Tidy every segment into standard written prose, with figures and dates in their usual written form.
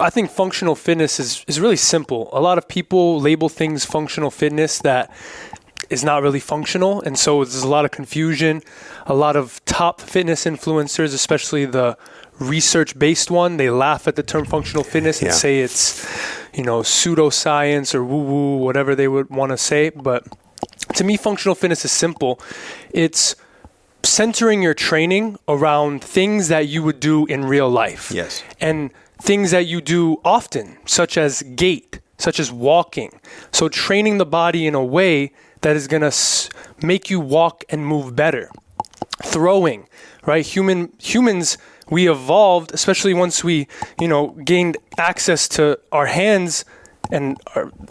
I think functional fitness is really simple. A lot of people label things functional fitness that is not really functional. And so there's a lot of confusion. A lot of top fitness influencers, especially the research-based one, they laugh at the term functional fitness and say it's, pseudoscience or woo-woo, whatever they would want to say. But to me, functional fitness is simple. It's centering your training around things that you would do in real life. Yes. And things that you do often, such as gait, such as walking. So training the body in a way that is going to make you walk and move better. Throwing, right? Humans, we evolved, especially once we, gained access to our hands and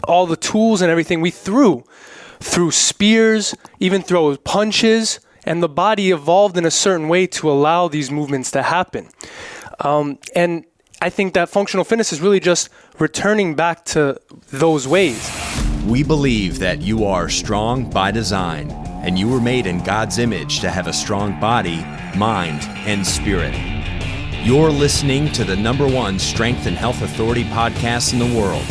all the tools and everything. We threw spears, even throw punches, and the body evolved in a certain way to allow these movements to happen. And I think that functional fitness is really just returning back to those ways. We believe that you are strong by design, and you were made in God's image to have a strong body, mind, and spirit. You're listening to the #1 strength and health authority podcast in the world.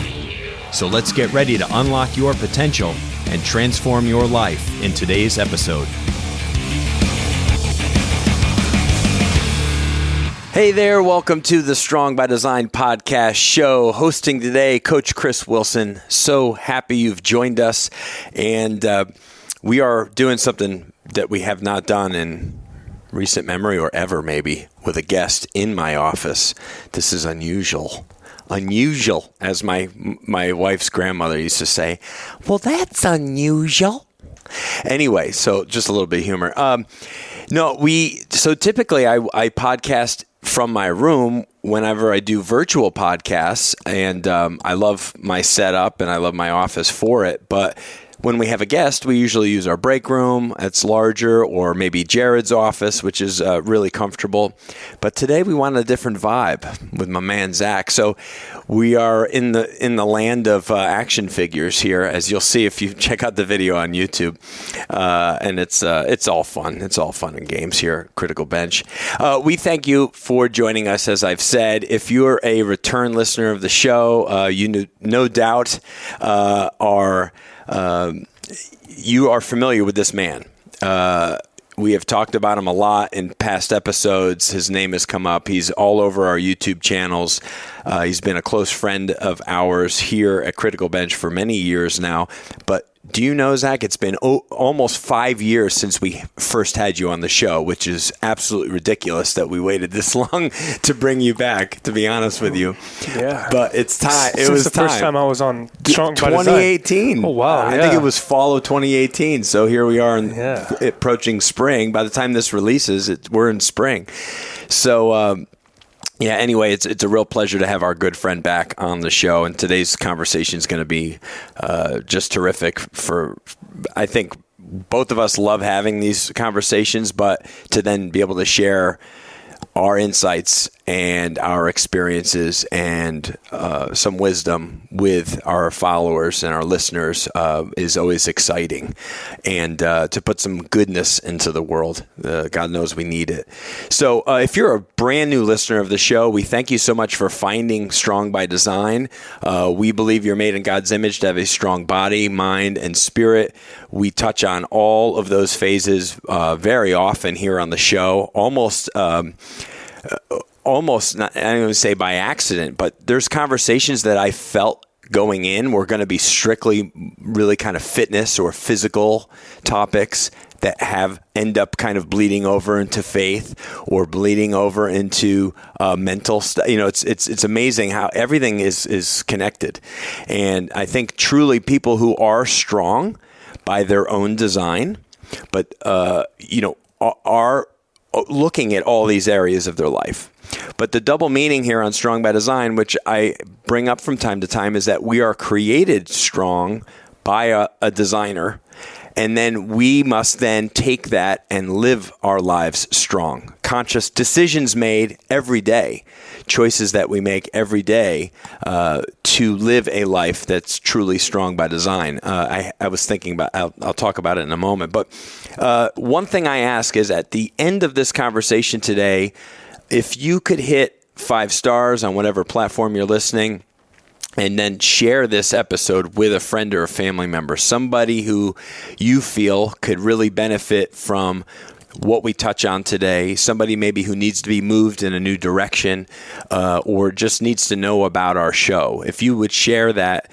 So let's get ready to unlock your potential and transform your life in today's episode. Hey there, welcome to the Strong by Design podcast show. Hosting today, Coach Chris Wilson. So happy you've joined us. And we are doing something that we have not done in recent memory or ever maybe with a guest in my office. This is unusual. Unusual, as my wife's grandmother used to say. Well, that's unusual. Anyway, so just a little bit of humor. So typically I podcast from my room whenever I do virtual podcasts, and I love my setup and I love my office for it. But when we have a guest, we usually use our break room. It's larger, or maybe Jared's office, which is really comfortable. But today we wanted a different vibe with my man Zach. So we are in the land of action figures here, as you'll see if you check out the video on YouTube. And it's all fun. It's all fun and games here at Critical Bench. We thank you for joining us. As I've said, if you're a return listener of the show, you no doubt you are familiar with this man. We have talked about him a lot in past episodes. His name has come up. He's all over our YouTube channels. He's been a close friend of ours here at Critical Bench for many years now. But do you know, Zach, it's been almost 5 years since we first had you on the show, which is absolutely ridiculous that we waited this long to bring you back, to be honest with you. Yeah. But it's time. It was the first time I was on Strong by Design. 2018. Oh, wow. I think it was fall of 2018. So here we are approaching spring. By the time this releases, we're in spring. So, anyway, it's a real pleasure to have our good friend back on the show, and today's conversation is going to be just terrific. I think both of us love having these conversations, but to then be able to share our insights and our experiences and some wisdom with our followers and our listeners is always exciting. And to put some goodness into the world, God knows we need it. So if you're a brand new listener of the show, we thank you so much for finding Strong by Design. We believe you're made in God's image to have a strong body, mind, and spirit. We touch on all of those phases very often here on the show, almost not, I don't even say by accident, but there's conversations that I felt going in were going to be strictly really kind of fitness or physical topics that end up kind of bleeding over into faith or bleeding over into mental stuff. It's amazing how everything is connected. And I think truly people who are strong by their own design, but are looking at all these areas of their life. But the double meaning here on Strong by Design, which I bring up from time to time, is that we are created strong by a designer, and then we must then take that and live our lives strong. Conscious decisions made every day, choices that we make every day to live a life that's truly strong by design. I was thinking about, I'll talk about it in a moment, but one thing I ask is at the end of this conversation today, if you could hit 5 stars on whatever platform you're listening. And then share this episode with a friend or a family member, somebody who you feel could really benefit from what we touch on today, somebody maybe who needs to be moved in a new direction or just needs to know about our show. If you would share that,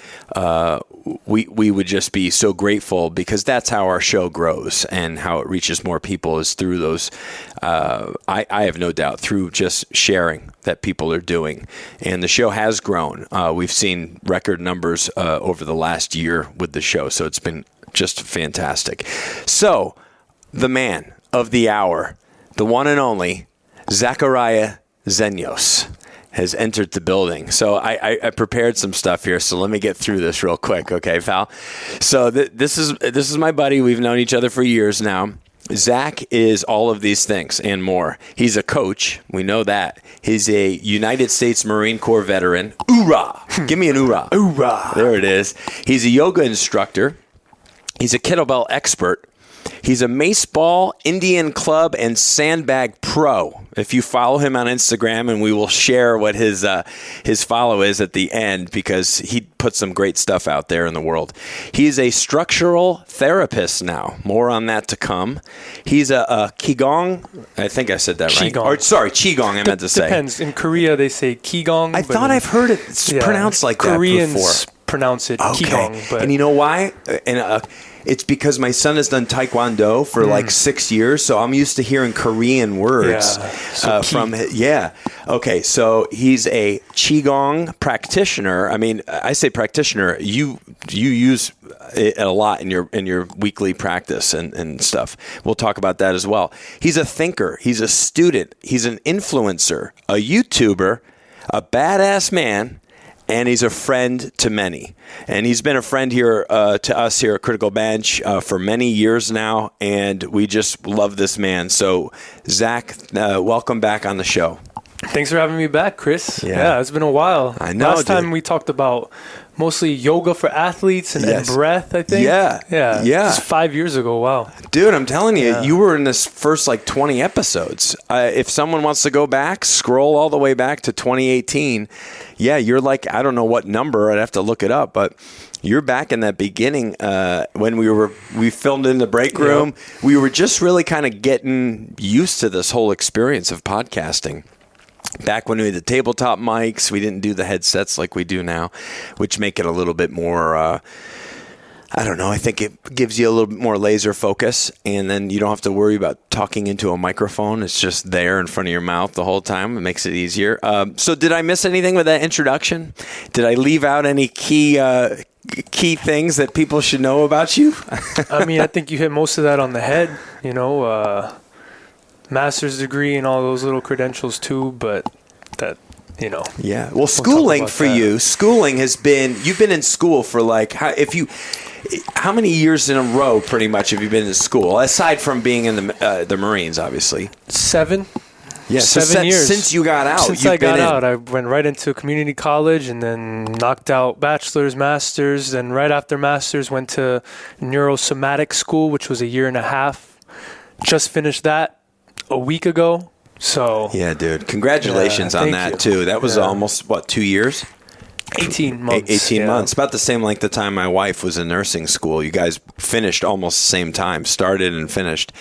we would just be so grateful, because that's how our show grows and how it reaches more people is through those, I have no doubt, through just sharing that people are doing. And the show has grown. We've seen record numbers over the last year with the show, so it's been just fantastic. So, the man of the hour, the one and only Zach Zenios has entered the building. So I prepared some stuff here, so let me get through this real quick, okay, pal? So this is my buddy. We've known each other for years now. Zach is all of these things and more. He's a coach. We know that. He's a United States Marine Corps veteran. Oorah! Give me an oorah. Oorah! There it is. He's a yoga instructor. He's a kettlebell expert. He's a mace ball, Indian club, and sandbag pro. If you follow him on Instagram, and we will share what his follow is at the end, because he puts some great stuff out there in the world. He's a structural therapist now. More on that to come. He's a Qigong. I think I said that right. Qigong. Or, sorry, Qigong I meant to say. Depends. In Korea, they say Qigong. I thought I've heard it pronounced like Koreans that before. Pronounce it Qigong. But And you know why? It's because my son has done Taekwondo for like 6 years, so I'm used to hearing Korean words from. Okay, so he's a Qigong practitioner. I mean, I say practitioner. You use it a lot in your weekly practice and stuff. We'll talk about that as well. He's a thinker. He's a student. He's an influencer, a YouTuber, a badass man. And he's a friend to many. And he's been a friend here to us here at Critical Bench for many years now. And we just love this man. So, Zach, welcome back on the show. Thanks for having me back, Chris. Yeah, it's been a while. I know. Last time we talked about mostly yoga for athletes and breath, I think. Yeah. Just 5 years ago. Wow. Dude, I'm telling you, you were in this first like 20 episodes. If someone wants to go back, scroll all the way back to 2018. Yeah, you're like, I don't know what number. I'd have to look it up, but you're back in that beginning when we filmed in the break room. Yep. We were just really kind of getting used to this whole experience of podcasting. Back when we had the tabletop mics, we didn't do the headsets like we do now, which make it a little bit more, I don't know, I think it gives you a little bit more laser focus, and then you don't have to worry about talking into a microphone. It's just there in front of your mouth the whole time. It makes it easier. So did I miss anything with that introduction? Did I leave out any key things that people should know about you? I mean, I think you hit most of that on the head, master's degree and all those little credentials too, but that, Yeah. Well, schooling for you, schooling has been, you've been in school for like, how many years in a row pretty much have you been in school, aside from being in the Marines, obviously? 7. Yeah, 7 years. Since you got out. Since I got out, I went right into community college and then knocked out bachelor's, master's. Then right after master's, went to neurosomatic school, which was a year and a half. Just finished that a week ago. So yeah, dude, congratulations on that too. That was almost 2 years? 18 months. 18 months. About the same length of time my wife was in nursing school. You guys finished almost the same time, started and finished.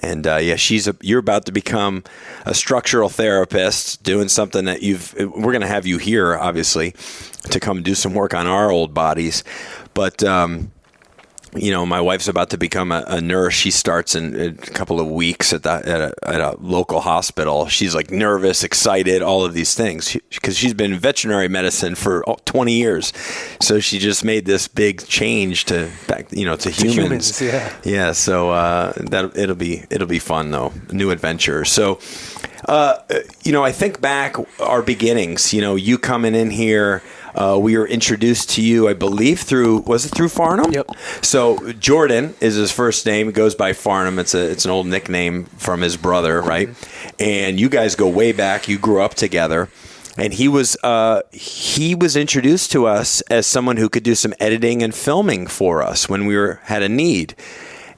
And you're about to become a structural therapist, doing something that we're going to have you here, obviously, to come do some work on our old bodies. But my wife's about to become a nurse. She starts in a couple of weeks at a local hospital. She's like nervous, excited, all of these things, because she's been in veterinary medicine for 20 years. So she just made this big change to humans. Yeah. So it'll be fun though, new adventure. So I think back our beginnings. You coming in here. We were introduced to you, I believe, through Farnham? Yep. So Jordan is his first name. He goes by Farnham. It's an old nickname from his brother, right? Mm-hmm. And you guys go way back. You grew up together. And he was introduced to us as someone who could do some editing and filming for us when we had a need.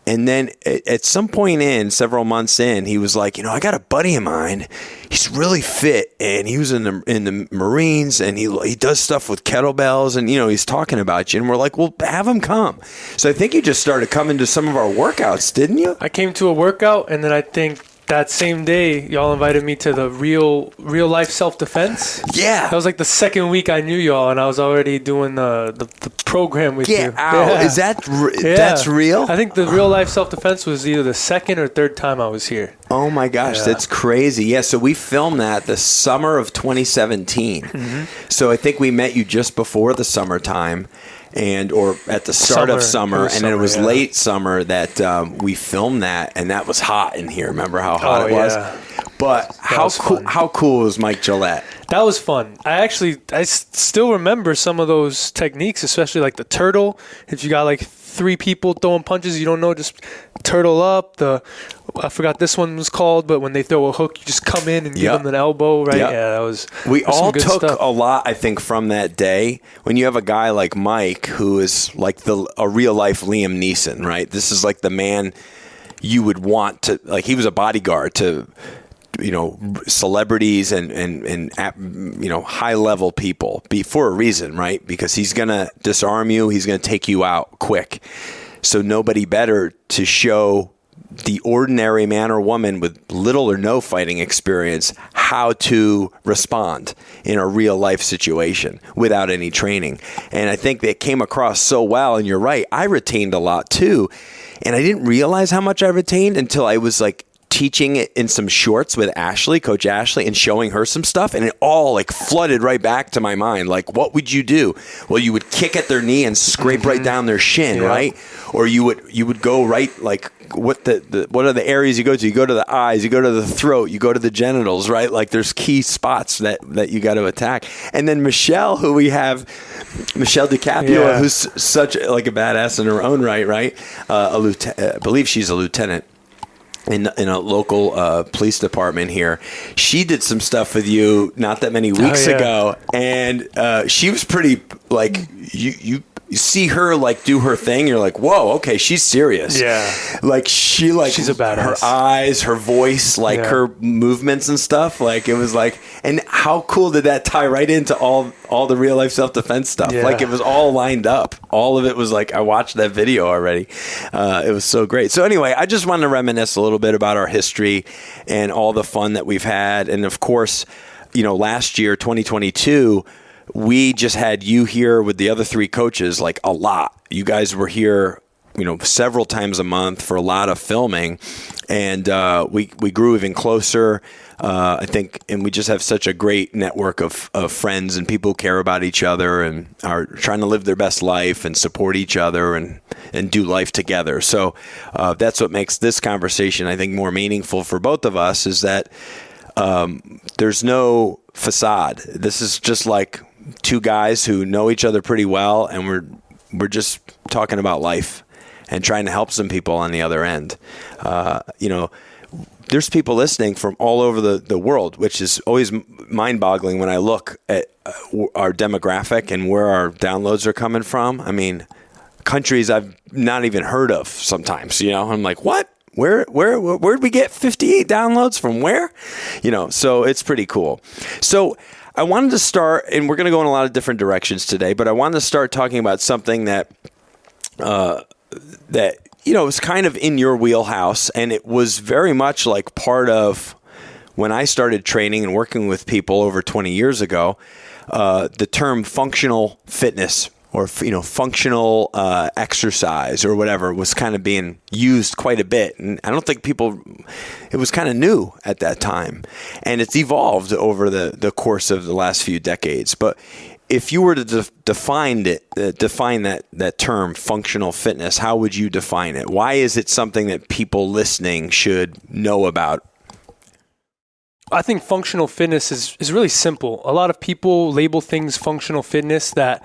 And then at some point several months in, he was like, I got a buddy of mine. He's really fit, and he was in the Marines, and he does stuff with kettlebells, and he's talking about you. And we're like, well, have him come. So I think you just started coming to some of our workouts, didn't you? I came to a workout, and then I think that same day, y'all invited me to the real life self-defense. Yeah. That was like the second week I knew y'all, and I was already doing the program with you. Get out. Yeah. Is that's real? I think the real life self-defense was either the second or third time I was here. Oh my gosh, that's crazy. Yeah, so we filmed that the summer of 2017. Mm-hmm. So I think we met you just before the summertime. Or at the start of summer, and then it was late summer that we filmed that, and that was hot in here. Remember how hot it was? Yeah. But how cool was Mike Gillette? That was fun. I still remember some of those techniques, especially like the turtle. If you got like 3 people throwing punches, you don't know, just turtle up. I forgot this one was called, but when they throw a hook, you just come in and give them an elbow, right? Yep. Yeah, that was. We all took a lot, I think, from that day. When you have a guy like Mike, who is like a real life Liam Neeson, right? This is like the man you would want to, like, he was a bodyguard to, celebrities and high level people for a reason, right? Because he's going to disarm you. He's going to take you out quick. So nobody better to show the ordinary man or woman with little or no fighting experience how to respond in a real life situation without any training. And I think that came across so well. And you're right, I retained a lot too. And I didn't realize how much I retained until I was like teaching it in some shorts with Ashley, Coach Ashley, and showing her some stuff. And it all like flooded right back to my mind. Like, what would you do? Well, you would kick at their knee and scrape right down their shin, right? Or you would go right, like, what are the areas you go to? You go to the eyes, you go to the throat, you go to the genitals, right? Like, there's key spots that you got to attack. And then Michelle, who we have, Michelle DiCaprio, who's such like a badass in her own right? I believe she's a lieutenant in a local police department here. She did some stuff with you not that many weeks ago, and she was pretty, like, you see her like do her thing, you're like, whoa, okay, she's serious. Yeah. Like, she's a badass. Her eyes, her voice, like her movements and stuff, like, it was like, and how cool did that tie right into all the real life self-defense stuff? Yeah. Like, it was all lined up. All of it was like, I watched that video already. It was so great. So anyway, I just wanted to reminisce a little bit about our history and all the fun that we've had. And of course, last year, 2022, we just had you here with the other 3 coaches, like, a lot. You guys were here, several times a month for a lot of filming, and we grew even closer, I think, and we just have such a great network of friends and people who care about each other and are trying to live their best life and support each other and do life together. So that's what makes this conversation, I think, more meaningful for both of us, is that there's no facade. This is just like 2 guys who know each other pretty well, and we're just talking about life and trying to help some people on the other end. There's people listening from all over the world, which is always mind-boggling when I look at our demographic and where our downloads are coming from. I mean, countries I've not even heard of sometimes, I'm like, what? Where'd we get 58 downloads from where? So it's pretty cool. So I wanted to start, and we're going to go in a lot of different directions today, but I wanted to start talking about something that was kind of in your wheelhouse, and it was very much like part of when I started training and working with people over 20 years ago. The term functional fitness or functional exercise or whatever was kind of being used quite a bit, and I don't think it was kind of new at that time, and it's evolved over the course of the last few decades. But if you were to define that term, functional fitness, how would you define it? Why is it something that people listening should know about? I think functional fitness is really simple. A lot of people label things functional fitness that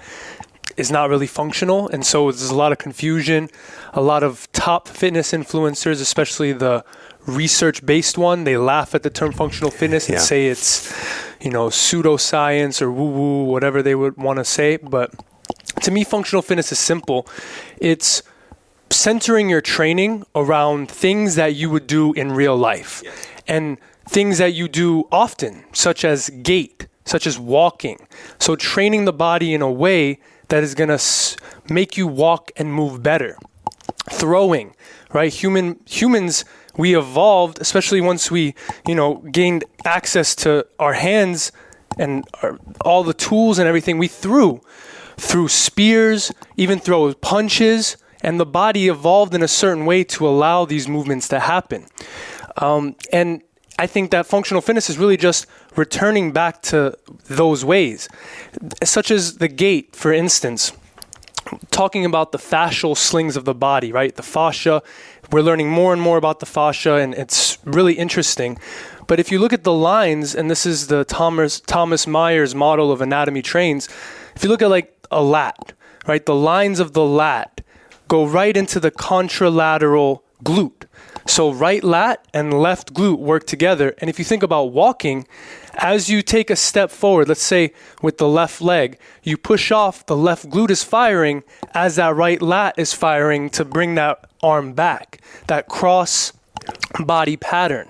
is not really functional, and so there's a lot of confusion. A lot of top fitness influencers, especially the research-based one, they laugh at the term functional fitness and say it's, pseudoscience or woo-woo, whatever they would want to say. But to me, functional fitness is simple. It's centering your training around things that you would do in real life and things that you do often, such as gait, such as walking. So training the body in a way that is going to make you walk and move better. Throwing, right? Humans, we evolved, especially once we, gained access to our hands and all the tools and everything. We threw spears, even throw punches, and the body evolved in a certain way to allow these movements to happen. And I think that functional fitness is really just returning back to those ways, such as the gait, for instance. Talking about the fascial slings of the body, right? The fascia, we're learning more and more about the fascia, and it's really interesting. But if you look at the lines, and this is the Thomas Myers model of anatomy trains, if you look at like a lat, right? The lines of the lat go right into the contralateral glute. So right lat and left glute work together. And if you think about walking, as you take a step forward, let's say with the left leg, you push off, the left glute is firing as that right lat is firing to bring that arm back, that cross body pattern,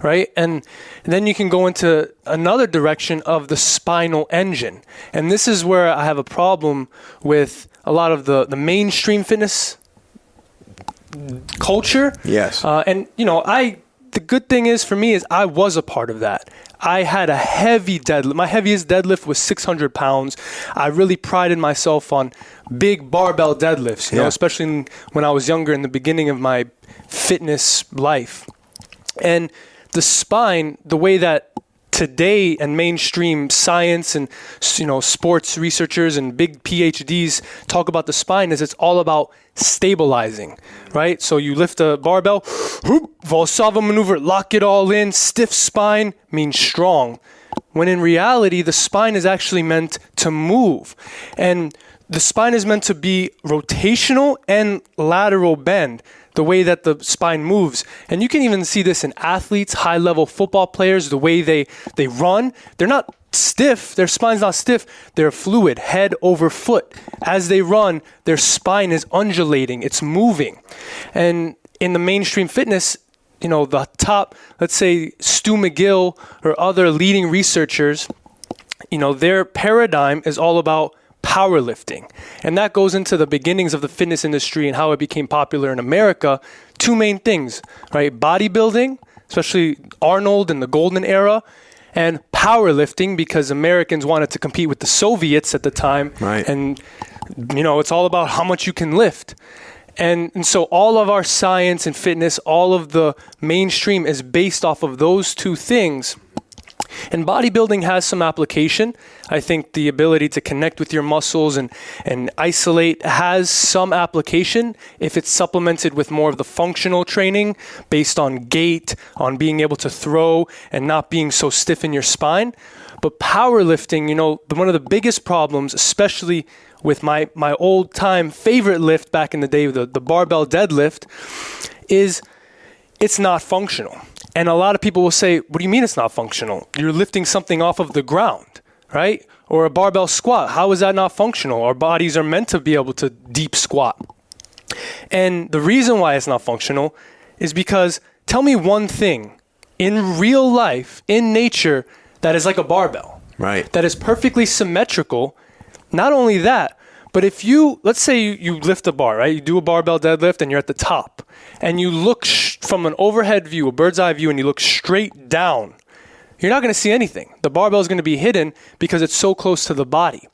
right? And then you can go into another direction of the spinal engine. And this is where I have a problem with a lot of the mainstream fitness culture. Yes. And the good thing is for me is I was a part of that. I had a heavy deadlift. My heaviest deadlift was 600 pounds. I really prided myself on big barbell deadlifts, especially when I was younger in the beginning of my fitness life. And the spine, the way that today and mainstream science and sports researchers and big PhDs talk about the spine is it's all about stabilizing, right? So you lift a barbell, Valsalva maneuver, lock it all in, stiff spine means strong. When in reality, the spine is actually meant to move. And the spine is meant to be rotational and lateral bend, the way that the spine moves. And you can even see this in athletes, high-level football players, the way they run. They're not stiff. Their spine's not stiff. They're fluid, head over foot. As they run, their spine is undulating. It's moving. And in the mainstream fitness, the top, let's say Stu McGill or other leading researchers, their paradigm is all about powerlifting. And that goes into the beginnings of the fitness industry and how it became popular in America. Two main things, right? Bodybuilding, especially Arnold in the golden era, and powerlifting because Americans wanted to compete with the Soviets at the time. Right. And, it's all about how much you can lift. And so all of our science and fitness, all of the mainstream is based off of those two things. And bodybuilding has some application. I think the ability to connect with your muscles and isolate has some application if it's supplemented with more of the functional training based on gait, on being able to throw and not being so stiff in your spine. But powerlifting, one of the biggest problems, especially with my old time favorite lift back in the day, the barbell deadlift, is it's not functional. And a lot of people will say, what do you mean it's not functional? You're lifting something off of the ground, right? Or a barbell squat. How is that not functional? Our bodies are meant to be able to deep squat. And the reason why it's not functional is because tell me one thing in real life, in nature, that is like a barbell. Right. That is perfectly symmetrical. Not only that, but if let's say you lift a bar, right? You do a barbell deadlift and you're at the top and you look from an overhead view, a bird's eye view, and you look straight down, you're not going to see anything. The barbell is going to be hidden because it's so close to the body.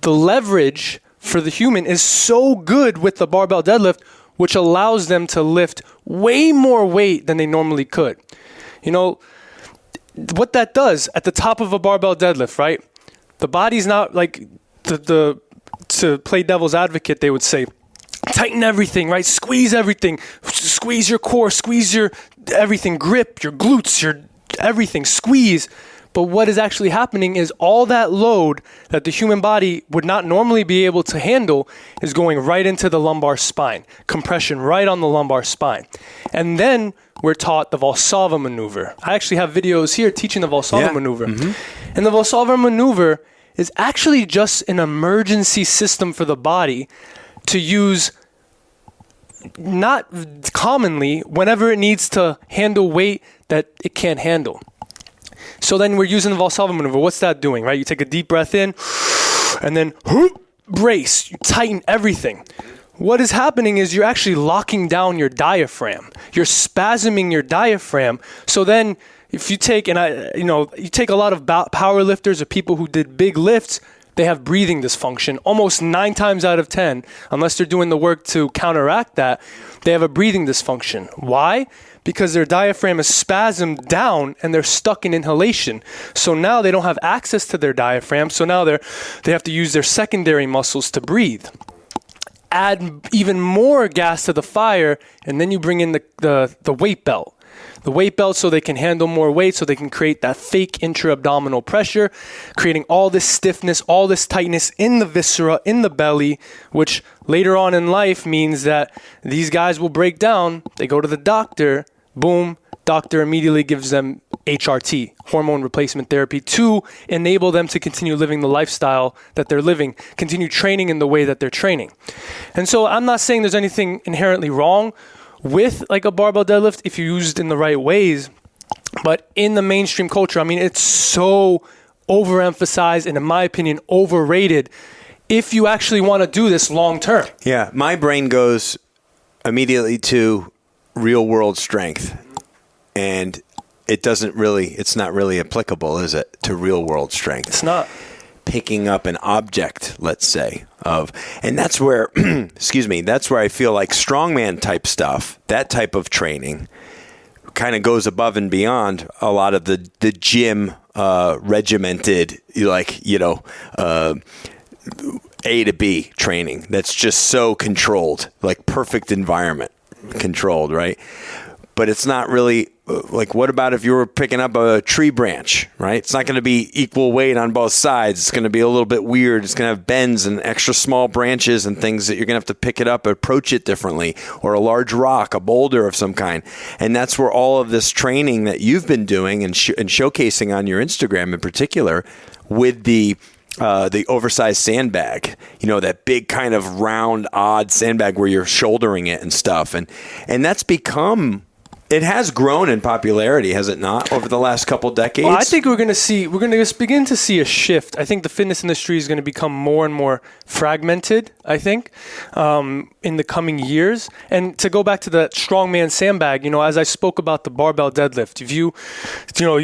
The leverage for the human is so good with the barbell deadlift, which allows them to lift way more weight than they normally could. What that does at the top of a barbell deadlift, right? The body's not like to play devil's advocate, they would say, tighten everything, right? Squeeze everything. Squeeze your core, squeeze your everything, grip, your glutes, your everything, squeeze. But what is actually happening is all that load that the human body would not normally be able to handle is going right into the lumbar spine. Compression right on the lumbar spine. And then we're taught the Valsalva maneuver. I actually have videos here teaching the Valsalva maneuver. Mm-hmm. And the Valsalva maneuver is actually just an emergency system for the body to use not commonly, whenever it needs to handle weight that it can't handle. So then we're using the Valsalva maneuver. What's that doing, right? You take a deep breath in, and then brace. You tighten everything. What is happening is you're actually locking down your diaphragm. You're spasming your diaphragm. So then if you take, you take a lot of power lifters or people who did big lifts, they have breathing dysfunction. Almost 9 times out of 10, unless they're doing the work to counteract that, they have a breathing dysfunction. Why? Because their diaphragm is spasmed down and they're stuck in inhalation. So now they don't have access to their diaphragm. So now they have to use their secondary muscles to breathe. Add even more gas to the fire, and then you bring in the weight belt. The weight belt so they can handle more weight, so they can create that fake intra-abdominal pressure, creating all this stiffness, all this tightness in the viscera, in the belly, which later on in life means that these guys will break down. They go to the doctor, boom, doctor immediately gives them HRT, hormone replacement therapy, to enable them to continue living the lifestyle that they're living, continue training in the way that they're training. And so I'm not saying there's anything inherently wrong with like a barbell deadlift if you used in the right ways, but in the mainstream culture, I mean, it's so overemphasized and in my opinion, overrated if you actually want to do this long term. Yeah, my brain goes immediately to real world strength, and it's not really applicable, is it, to real world strength? It's not. Picking up an object, let's say, and that's where, that's where I feel like strongman type stuff, that type of training kind of goes above and beyond a lot of the gym regimented, A to B training that's just so controlled, like perfect environment controlled, right? But it's not really like, what about if you were picking up a tree branch, right? It's not going to be equal weight on both sides. It's going to be a little bit weird. It's going to have bends and extra small branches and things that you're going to have to pick it up, approach it differently, or a large rock, a boulder of some kind. And that's where all of this training that you've been doing and showcasing on your Instagram in particular with the oversized sandbag, that big kind of round, odd sandbag where you're shouldering it and stuff. And that's it has grown in popularity, has it not, over the last couple decades? Well, I think we're going to begin to see a shift. I think the fitness industry is going to become more and more fragmented, I think, in the coming years. And to go back to the strongman sandbag, as I spoke about the barbell deadlift, if you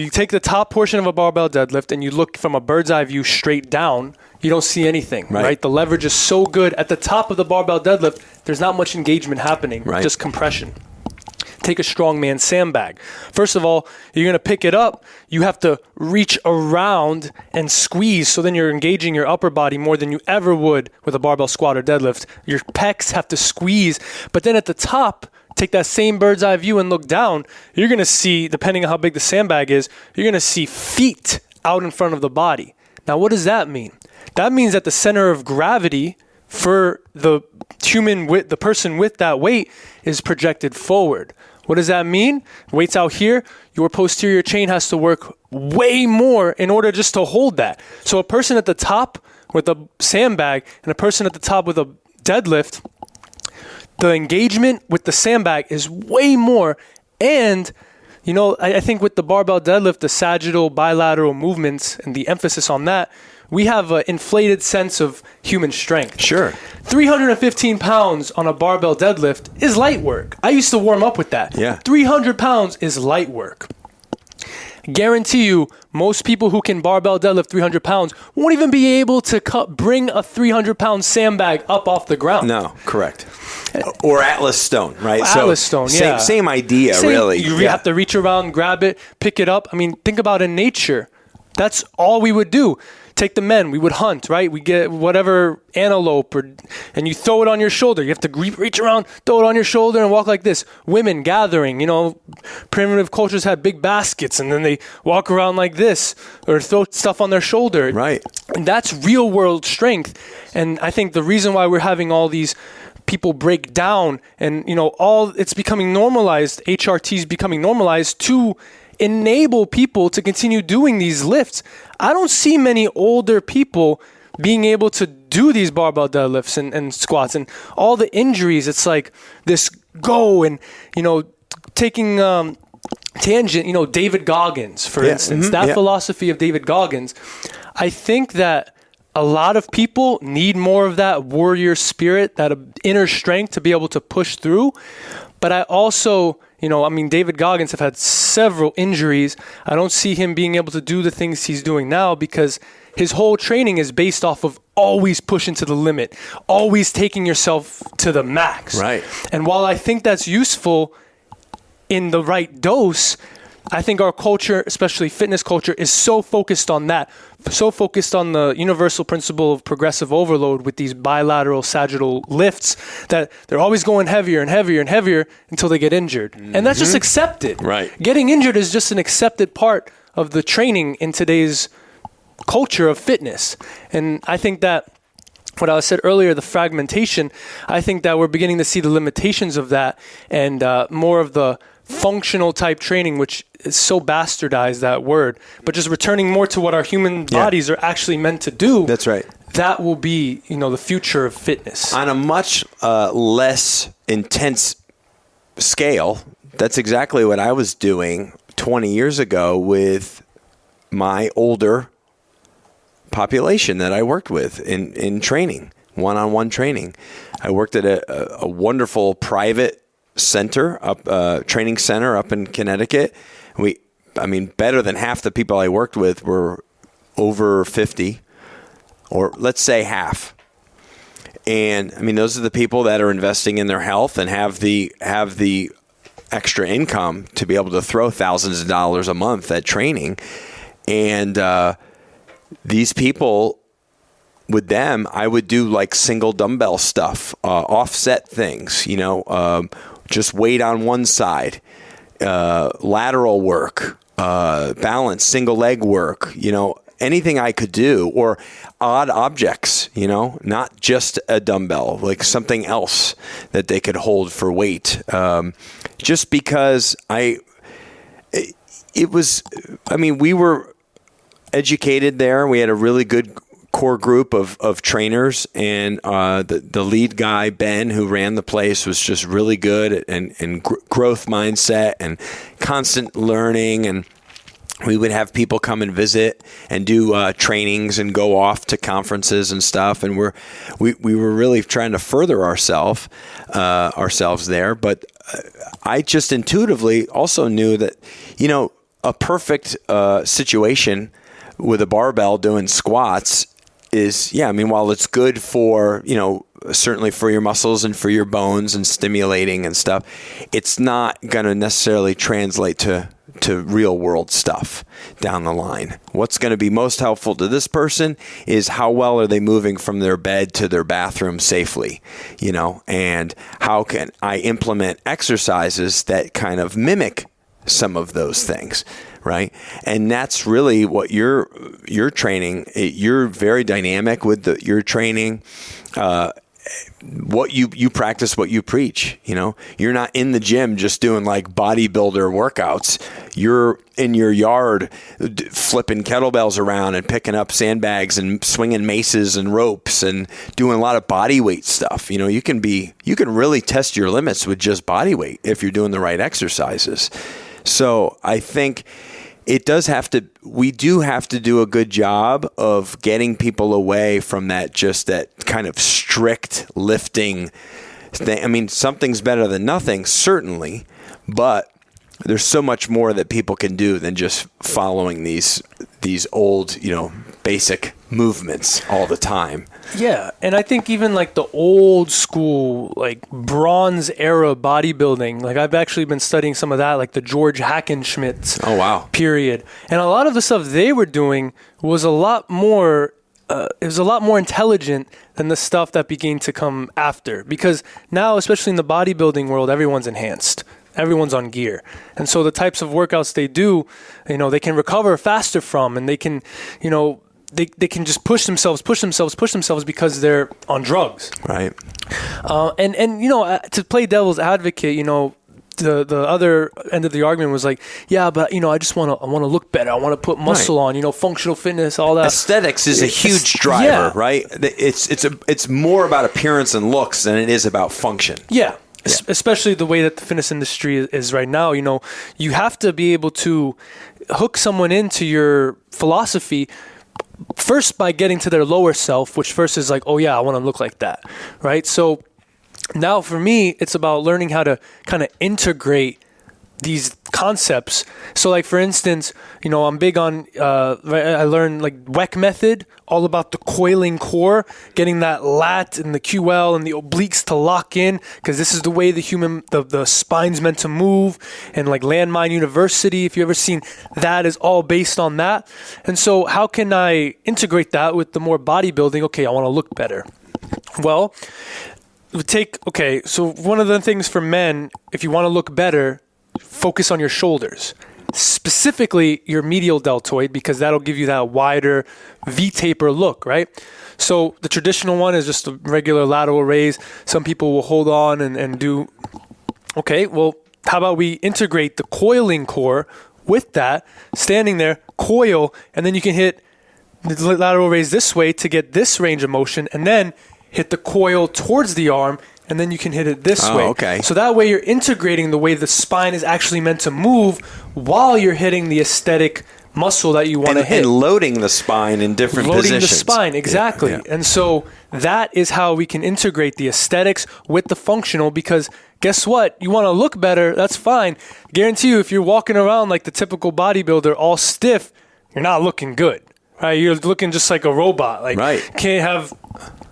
take the top portion of a barbell deadlift and you look from a bird's eye view straight down, you don't see anything, right? The leverage is so good. At the top of the barbell deadlift, there's not much engagement happening, just compression. Take a strongman sandbag. First of all, you're going to pick it up. You have to reach around and squeeze. So then you're engaging your upper body more than you ever would with a barbell squat or deadlift. Your pecs have to squeeze. But then at the top, take that same bird's eye view and look down. You're going to see, depending on how big the sandbag is, you're going to see feet out in front of the body. Now, what does that mean? That means that the center of gravity for the person with that weight is projected forward. What does that mean? Weight's out here. Your posterior chain has to work way more in order just to hold that. So a person at the top with a sandbag and a person at the top with a deadlift, the engagement with the sandbag is way more. And, I think with the barbell deadlift, the sagittal, bilateral movements and the emphasis on that, we have an inflated sense of human strength. Sure. 315 pounds on a barbell deadlift is light work. I used to warm up with that. Yeah. 300 pounds is light work. Guarantee you, most people who can barbell deadlift 300 pounds won't even be able to bring a 300-pound sandbag up off the ground. No, correct. Or Atlas stone, right? Atlas stone, yeah. Same idea, really. You have to reach around, grab it, pick it up. I mean, think about in nature. That's all we would do. Take the men, we would hunt, right? We get whatever antelope, and you throw it on your shoulder. You have to reach around, throw it on your shoulder, and walk like this. Women gathering, primitive cultures had big baskets, and then they walk around like this, or throw stuff on their shoulder. Right. And that's real world strength. And I think the reason why we're having all these people break down, and it's becoming normalized, HRT is becoming normalized to enable people to continue doing these lifts. I don't see many older people being able to do these barbell deadlifts and squats and all the injuries, it's like this go and, taking tangent, David Goggins, for instance, that philosophy of David Goggins, I think that a lot of people need more of that warrior spirit, that inner strength to be able to push through. But I also, David Goggins have had several injuries. I don't see him being able to do the things he's doing now because his whole training is based off of always pushing to the limit, always taking yourself to the max. Right. And while I think that's useful in the right dose, I think our culture, especially fitness culture, is so focused on that, so focused on the universal principle of progressive overload with these bilateral sagittal lifts that they're always going heavier and heavier and heavier until they get injured. And that's just accepted. Right. Getting injured is just an accepted part of the training in today's culture of fitness. And I think that what I said earlier, the fragmentation, I think that we're beginning to see the limitations of that and more of the functional type training, which is so bastardized, that word, but just returning more to what our human bodies are actually meant to do. That's right. That will be, the future of fitness. On a much less intense scale, that's exactly what I was doing 20 years ago with my older population that I worked with in training, one-on-one training. I worked at a wonderful private training center up in Connecticut. Better than half the people I worked with were over 50, or let's say half. And those are the people that are investing in their health and have the extra income to be able to throw thousands of dollars a month at training. And these people, with them, I would do like single dumbbell stuff, offset things, just weight on one side, lateral work, balance, single leg work, anything I could do, or odd objects, not just a dumbbell, like something else that they could hold for weight. Just because we were educated there. We had a really good core group of trainers, and the lead guy, Ben, who ran the place, was just really good and growth mindset and constant learning. And we would have people come and visit and do trainings and go off to conferences and stuff. And we were really trying to further ourselves there. But I just intuitively also knew that, a perfect situation with a barbell doing squats is, while it's good for, certainly for your muscles and for your bones and stimulating and stuff, it's not going to necessarily translate to real world stuff down the line. What's going to be most helpful to this person is how well are they moving from their bed to their bathroom safely, and how can I implement exercises that kind of mimic some of those things. Right. And that's really what you're training. You're very dynamic with your training. What you practice, what you preach, you're not in the gym just doing like bodybuilder workouts. You're in your yard flipping kettlebells around and picking up sandbags and swinging maces and ropes and doing a lot of body weight stuff. You can really test your limits with just body weight if you're doing the right exercises. So I think we do have to do a good job of getting people away from that kind of strict lifting thing. Something's better than nothing, certainly, but there's so much more that people can do than just following these old, basic movements all the time. Yeah, and I think even like the old school, like Bronze era bodybuilding, like I've actually been studying some of that, like the George Hackenschmidt's period. And a lot of the stuff they were doing was a lot more intelligent than the stuff that began to come after. Because now, especially in the bodybuilding world, everyone's enhanced. Everyone's on gear. And so the types of workouts they do, they can recover faster from, and they can, they can just push themselves because they're on drugs. Right. And to play devil's advocate, the other end of the argument was like, yeah, but I just want to look better. I want to put muscle on, functional fitness, all that. Aesthetics is a huge driver, right? It's more about appearance and looks than it is about function. Yeah. Especially the way that the fitness industry is right now. You have to be able to hook someone into your philosophy first by getting to their lower self, which first is like, oh yeah, I want to look like that, right? So now for me, it's about learning how to kind of integrate these concepts. So like, for instance, I'm big on, I learned like WEC method, all about the coiling core, getting that lat and the QL and the obliques to lock in, because this is the way the spine's meant to move. And like Landmine University, if you've ever seen that, is all based on that. And so how can I integrate that with the more bodybuilding? Okay, I want to look better. Well, so one of the things for men, if you want to look better, focus on your shoulders, specifically your medial deltoid, because that'll give you that wider V-taper look, right? So the traditional one is just a regular lateral raise. Some people will hold on and do, okay, well, how about we integrate the coiling core with that, standing there, coil, and then you can hit the lateral raise this way to get this range of motion, and then hit the coil towards the arm, and then you can hit it this way. Okay. So that way you're integrating the way the spine is actually meant to move while you're hitting the aesthetic muscle that you want to hit. And loading the spine in different positions. Loading the spine, exactly. Yeah. And so that is how we can integrate the aesthetics with the functional, because guess what? You want to look better, that's fine. Guarantee you, if you're walking around like the typical bodybuilder all stiff, you're not looking good. Right? You're looking just like a robot. Like, right.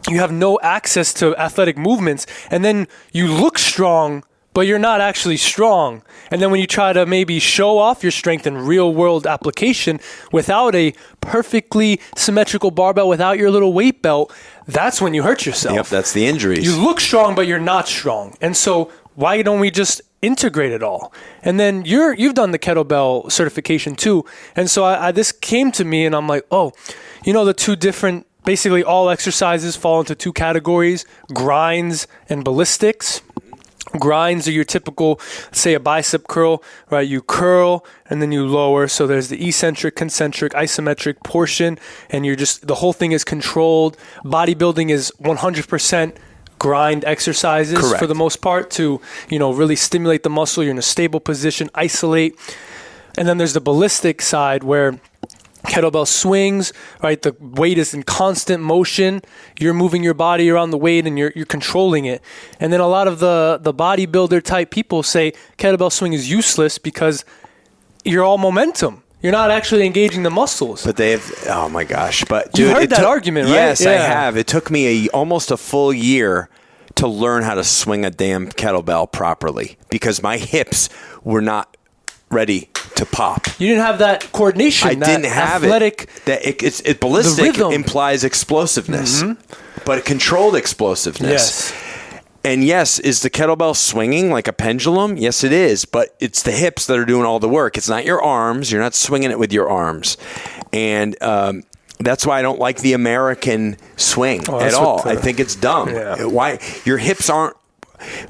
You have no access to athletic movements, and then you look strong, but you're not actually strong. And then when you try to maybe show off your strength in real world application without a perfectly symmetrical barbell, without your little weight belt, that's when you hurt yourself. Yep, that's the injuries. You look strong, but you're not strong. And so why don't we just integrate it all? And then you've done the kettlebell certification too. And so this came to me and I'm like, the two different, basically all exercises fall into two categories: grinds and ballistics. Grinds are your typical, say a bicep curl, right? You curl and then you lower. So there's the eccentric, concentric, isometric portion, and the whole thing is controlled. Bodybuilding is 100% grind exercises. Correct. For the most part, to really stimulate the muscle. You're in a stable position, isolate. And then there's the ballistic side where kettlebell swings, right? The weight is in constant motion. You're moving your body around the weight and you're controlling it. And then a lot of the bodybuilder type people say kettlebell swing is useless because you're all momentum. You're not actually engaging the muscles. But they have, oh my gosh. But dude, you heard that argument, right? Yes, yeah. I have. It took me almost a full year to learn how to swing a damn kettlebell properly because my hips were not ready to pop. You didn't have that coordination. I didn't have athletic, it. Ballistic implies explosiveness, but controlled explosiveness. Yes. And yes, is the kettlebell swinging like a pendulum? Yes, it is. But it's the hips that are doing all the work. It's not your arms. You're not swinging it with your arms. And that's why I don't like the American swing at all. I think it's dumb. Yeah. Why? Your hips aren't,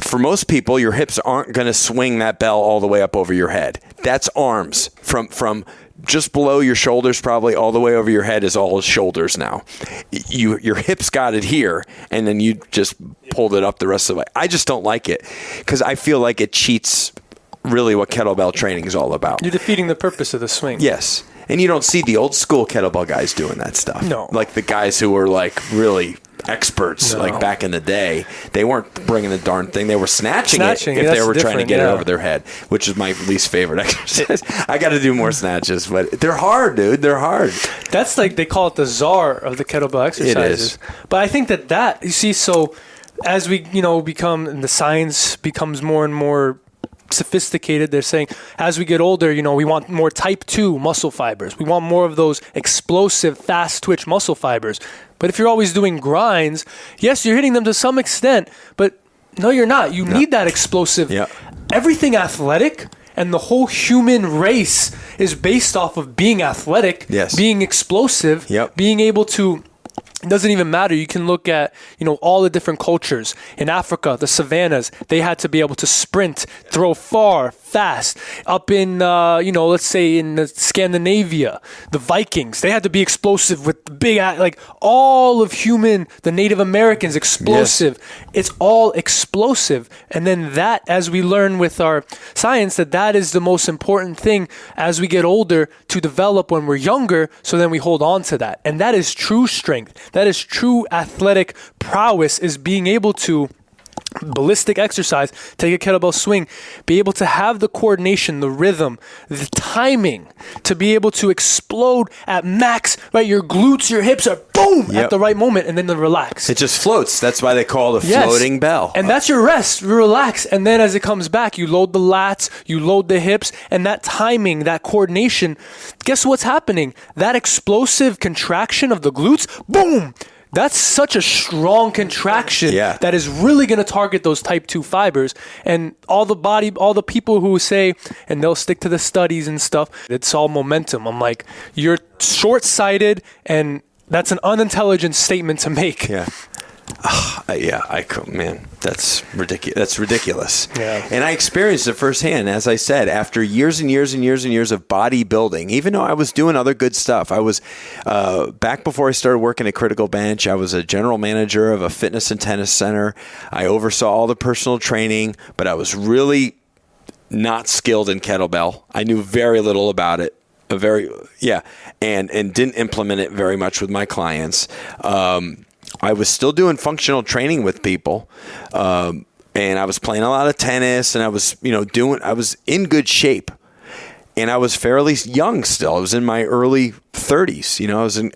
for most people, your hips aren't going to swing that bell all the way up over your head. That's arms. From just below your shoulders, probably all the way over your head is all shoulders now. Your hips got it here, and then you just pulled it up the rest of the way. I just don't like it because I feel like it cheats really what kettlebell training is all about. You're defeating the purpose of the swing. Yes. And you don't see the old school kettlebell guys doing that stuff. No. Like the guys who were like really experts, like back in the day. They weren't bringing the darn thing. They were snatching it if they were trying to get it over their head, which is my least favorite exercise. I got to do more snatches, but they're hard, dude. They're hard. That's like, they call it the czar of the kettlebell exercises. It is. But I think that you see, so as we, become, and the science becomes more and more sophisticated, they're saying as we get older, we want more type 2 muscle fibers. We want more of those explosive, fast twitch muscle fibers. But if you're always doing grinds, yes, you're hitting them to some extent, but no, you're not. You need that explosive. Yeah. Everything athletic and the whole human race is based off of being athletic, being explosive, being able to It doesn't even matter. You can look at, all the different cultures. In Africa, the savannas, they had to be able to sprint, throw far, fast. Up in, let's say in Scandinavia, the Vikings, they had to be explosive with the big, like all of the Native Americans, explosive. Yes. It's all explosive. And then that, as we learn with our science, that is the most important thing as we get older to develop when we're younger. So then we hold on to that. And that is true strength. That is true athletic prowess, is being able to ballistic exercise, take a kettlebell swing, be able to have the coordination, the rhythm, the timing to be able to explode at max, right? Your glutes, your hips are boom at the right moment, and then relax. It just floats. That's why they call it a floating bell. And that's your rest. You relax. And then as it comes back, you load the lats, you load the hips, and that timing, that coordination, guess what's happening? That explosive contraction of the glutes, boom! That's such a strong contraction that is really going to target those type 2 fibers. And all the people who say, and they'll stick to the studies and stuff, it's all momentum. I'm like, you're short-sighted, and that's an unintelligent statement to make. Yeah. Man, that's ridiculous. That's ridiculous. Yeah. And I experienced it firsthand, as I said, after years and years and years and years of bodybuilding. Even though I was doing other good stuff, I was back before I started working at Critical Bench. I was a general manager of a fitness and tennis center. I oversaw all the personal training, but I was really not skilled in kettlebell. I knew very little about it. And didn't implement it very much with my clients. I was still doing functional training with people, and I was playing a lot of tennis, and I was, I was in good shape, and I was fairly young still. I was in my early 30s.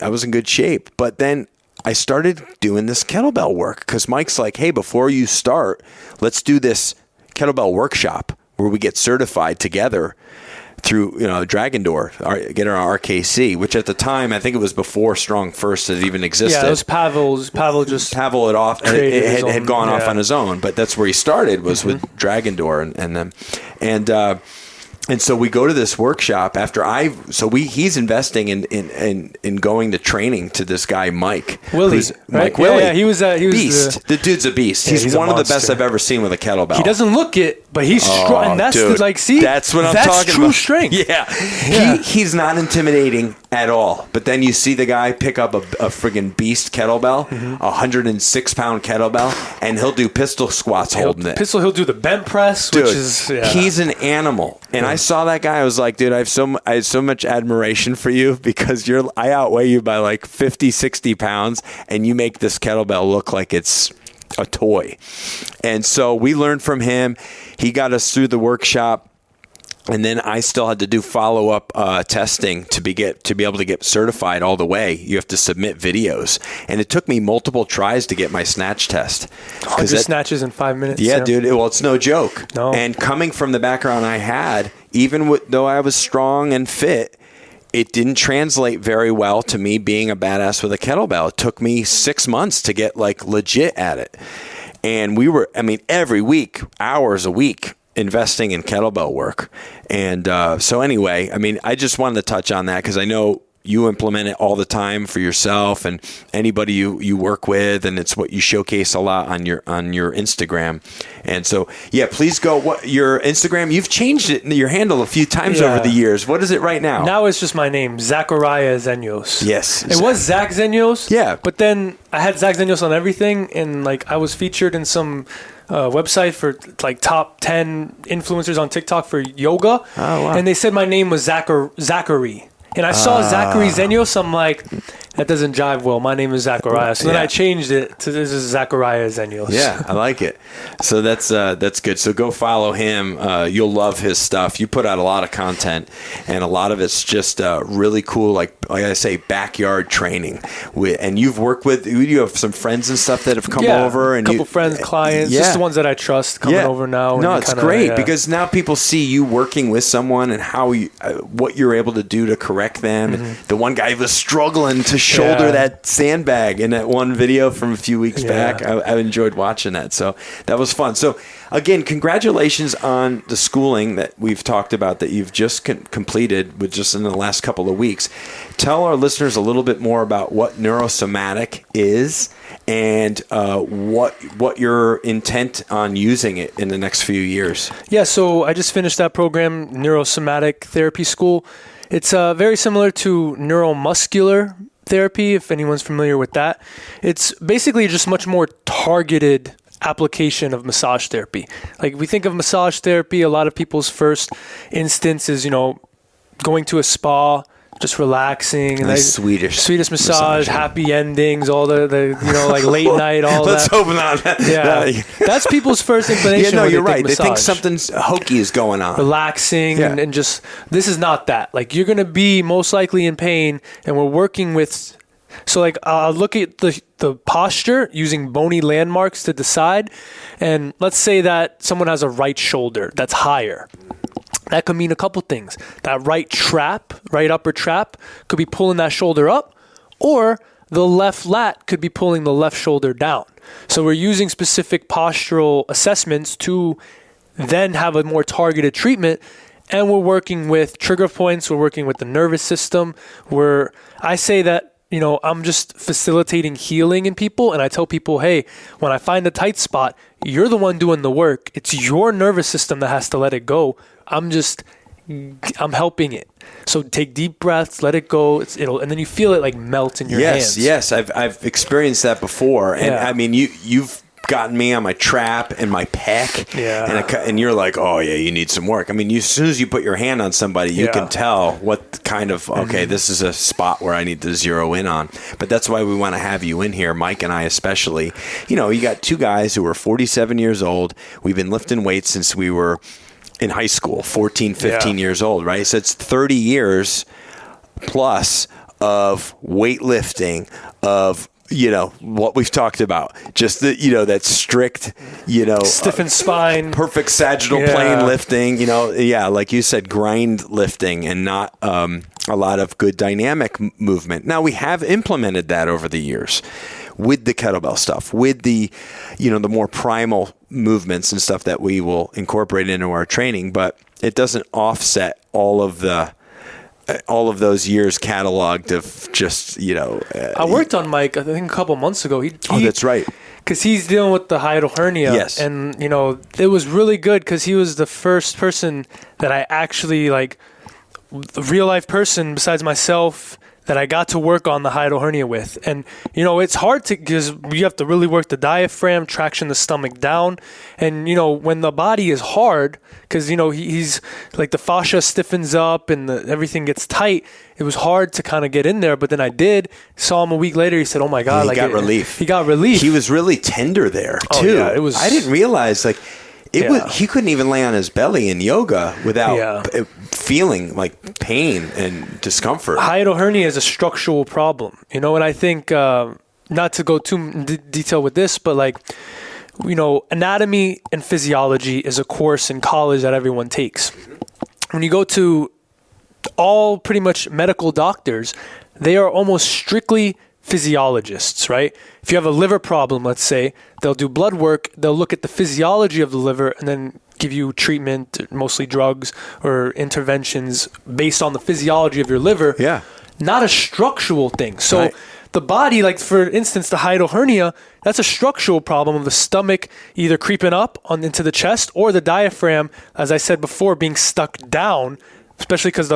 I was in good shape, but then I started doing this kettlebell work because Mike's like, hey, before you start, let's do this kettlebell workshop where we get certified together through Dragon Door, get our RKC, which at the time I think it was before Strong First had even existed. Yeah, it was Pavel had gone off on his own, but that's where he started was with Dragon Door and them, and so we go to this workshop he's investing in going to training to this guy Mike Willie. Mike Willie. Yeah, he was beast. The dude's a beast. He's one of the best I've ever seen with a kettlebell. He doesn't look it, but he's strong. And that's dude, that's what I'm talking about. That's true strength. Yeah. He's not intimidating at all. But then you see the guy pick up a friggin' beast kettlebell, 106-pound kettlebell, and he'll do pistol squats holding it. He'll do the bent press, dude, which is he's an animal. And I saw that guy. I was like, dude, I have so much admiration for you because I outweigh you by like 50, 60 pounds, and you make this kettlebell look like it's a toy. And so we learned from him. He got us through the workshop. And then I still had to do follow-up testing to be able to get certified all the way. You have to submit videos. And it took me multiple tries to get my snatch test. 100 snatches in 5 minutes. Yeah, dude. Well, it's no joke. No. And coming from the background I had, even though I was strong and fit, it didn't translate very well to me being a badass with a kettlebell. It took me 6 months to get legit at it. And we were, every week, hours a week, investing in kettlebell work. And so anyway, I just wanted to touch on that because I know you implement it all the time for yourself and anybody you work with, and it's what you showcase a lot on your Instagram. And so, yeah, please go. What your Instagram? You've changed it, your handle a few times over the years. What is it right now? Now it's just my name, Zachariah Zenios. Yes, it was Zach Zenios. Yeah, but then I had Zach Zenios on everything, and I was featured in some website for top 10 influencers on TikTok for yoga. Oh, wow. And they said my name was Zachary. And I saw Zachary Zenios. I'm like, that doesn't jive well. My name is Zachariah. So then I changed it to this is Zachariah Zenios. Yeah, I like it. So that's good. So go follow him. You'll love his stuff. You put out a lot of content, and a lot of it's just really cool, like I say, backyard training. And you've worked with, you have some friends and stuff that have come over. And a couple friends, clients, just the ones that I trust coming over now. No, it's great because now people see you working with someone and how what you're able to do to correct them. Mm-hmm. The one guy was struggling to shoulder that sandbag in that one video from a few weeks back. I enjoyed watching that. So that was fun. So again, congratulations on the schooling that we've talked about that you've just completed with just in the last couple of weeks. Tell our listeners a little bit more about what neurosomatic is and what your intent on using it in the next few years. Yeah, so I just finished that program, Neurosomatic Therapy School. It's very similar to neuromuscular therapy, if anyone's familiar with that. It's basically just much more targeted application of massage therapy. Like, we think of massage therapy, a lot of people's first instance is, going to a spa, just relaxing, and nice Swedish massage, happy endings, all the like late night, all Let's that. Hope not. Yeah, that's people's first inclination. Yeah, no, you're right. They think something hokey is going on. Relaxing and just, this is not that. Like, you're going to be most likely in pain, and we're working with, so like I'll look at the posture using bony landmarks to decide, and let's say that someone has a right shoulder that's higher. That could mean a couple things. That right upper trap could be pulling that shoulder up, or the left lat could be pulling the left shoulder down. So we're using specific postural assessments to then have a more targeted treatment, and we're working with trigger points, we're working with the nervous system. I say that, I'm just facilitating healing in people, and I tell people, hey, when I find a tight spot, you're the one doing the work. It's your nervous system that has to let it go. I'm helping it. So take deep breaths, let it go. And then you feel it like melt in your hands. Yes, I've experienced that before, and I mean, you've gotten me on my trap and my pec, and you're like, oh yeah, you need some work. I mean, as soon as you put your hand on somebody, you can tell what kind of this is a spot where I need to zero in on. But that's why we want to have you in here, Mike and I especially. You got two guys who are 47 years old. We've been lifting weights since we were in high school, 14, 15 years old, right? So it's 30 years plus of weightlifting, of what we've talked about, just that strict, stiffened spine, perfect sagittal plane lifting, like you said, grind lifting, and not a lot of good dynamic movement. Now, we have implemented that over the years with the kettlebell stuff, with the the more primal movements and stuff that we will incorporate into our training, but it doesn't offset all of those years cataloged of just, I worked on Mike, I think a couple months ago. That's right. Because he's dealing with the hiatal hernia. Yes. And, it was really good because he was the first person that I actually, like, a real life person besides myself that I got to work on the hiatal hernia with. And, it's hard because you have to really work the diaphragm, traction the stomach down. And, when the body is hard, because, he's like the fascia stiffens up and everything gets tight, it was hard to kind of get in there. But then I saw him a week later. He said, oh my God. He got relief. He got relief. He was really tender there too. Yeah, it was. I didn't realize he couldn't even lay on his belly in yoga without feeling like pain and discomfort. Hiatal hernia is a structural problem, and I think, not to go too in detail with this, but like, anatomy and physiology is a course in college that everyone takes. When you go to all pretty much medical doctors, they are almost strictly physiologists, right? If you have a liver problem, let's say, they'll do blood work, they'll look at the physiology of the liver and then give you treatment, mostly drugs or interventions based on the physiology of your liver. Yeah. Not a structural thing. So the body, like for instance, the hiatal hernia, that's a structural problem of the stomach either creeping up into the chest or the diaphragm, as I said before, being stuck down, especially because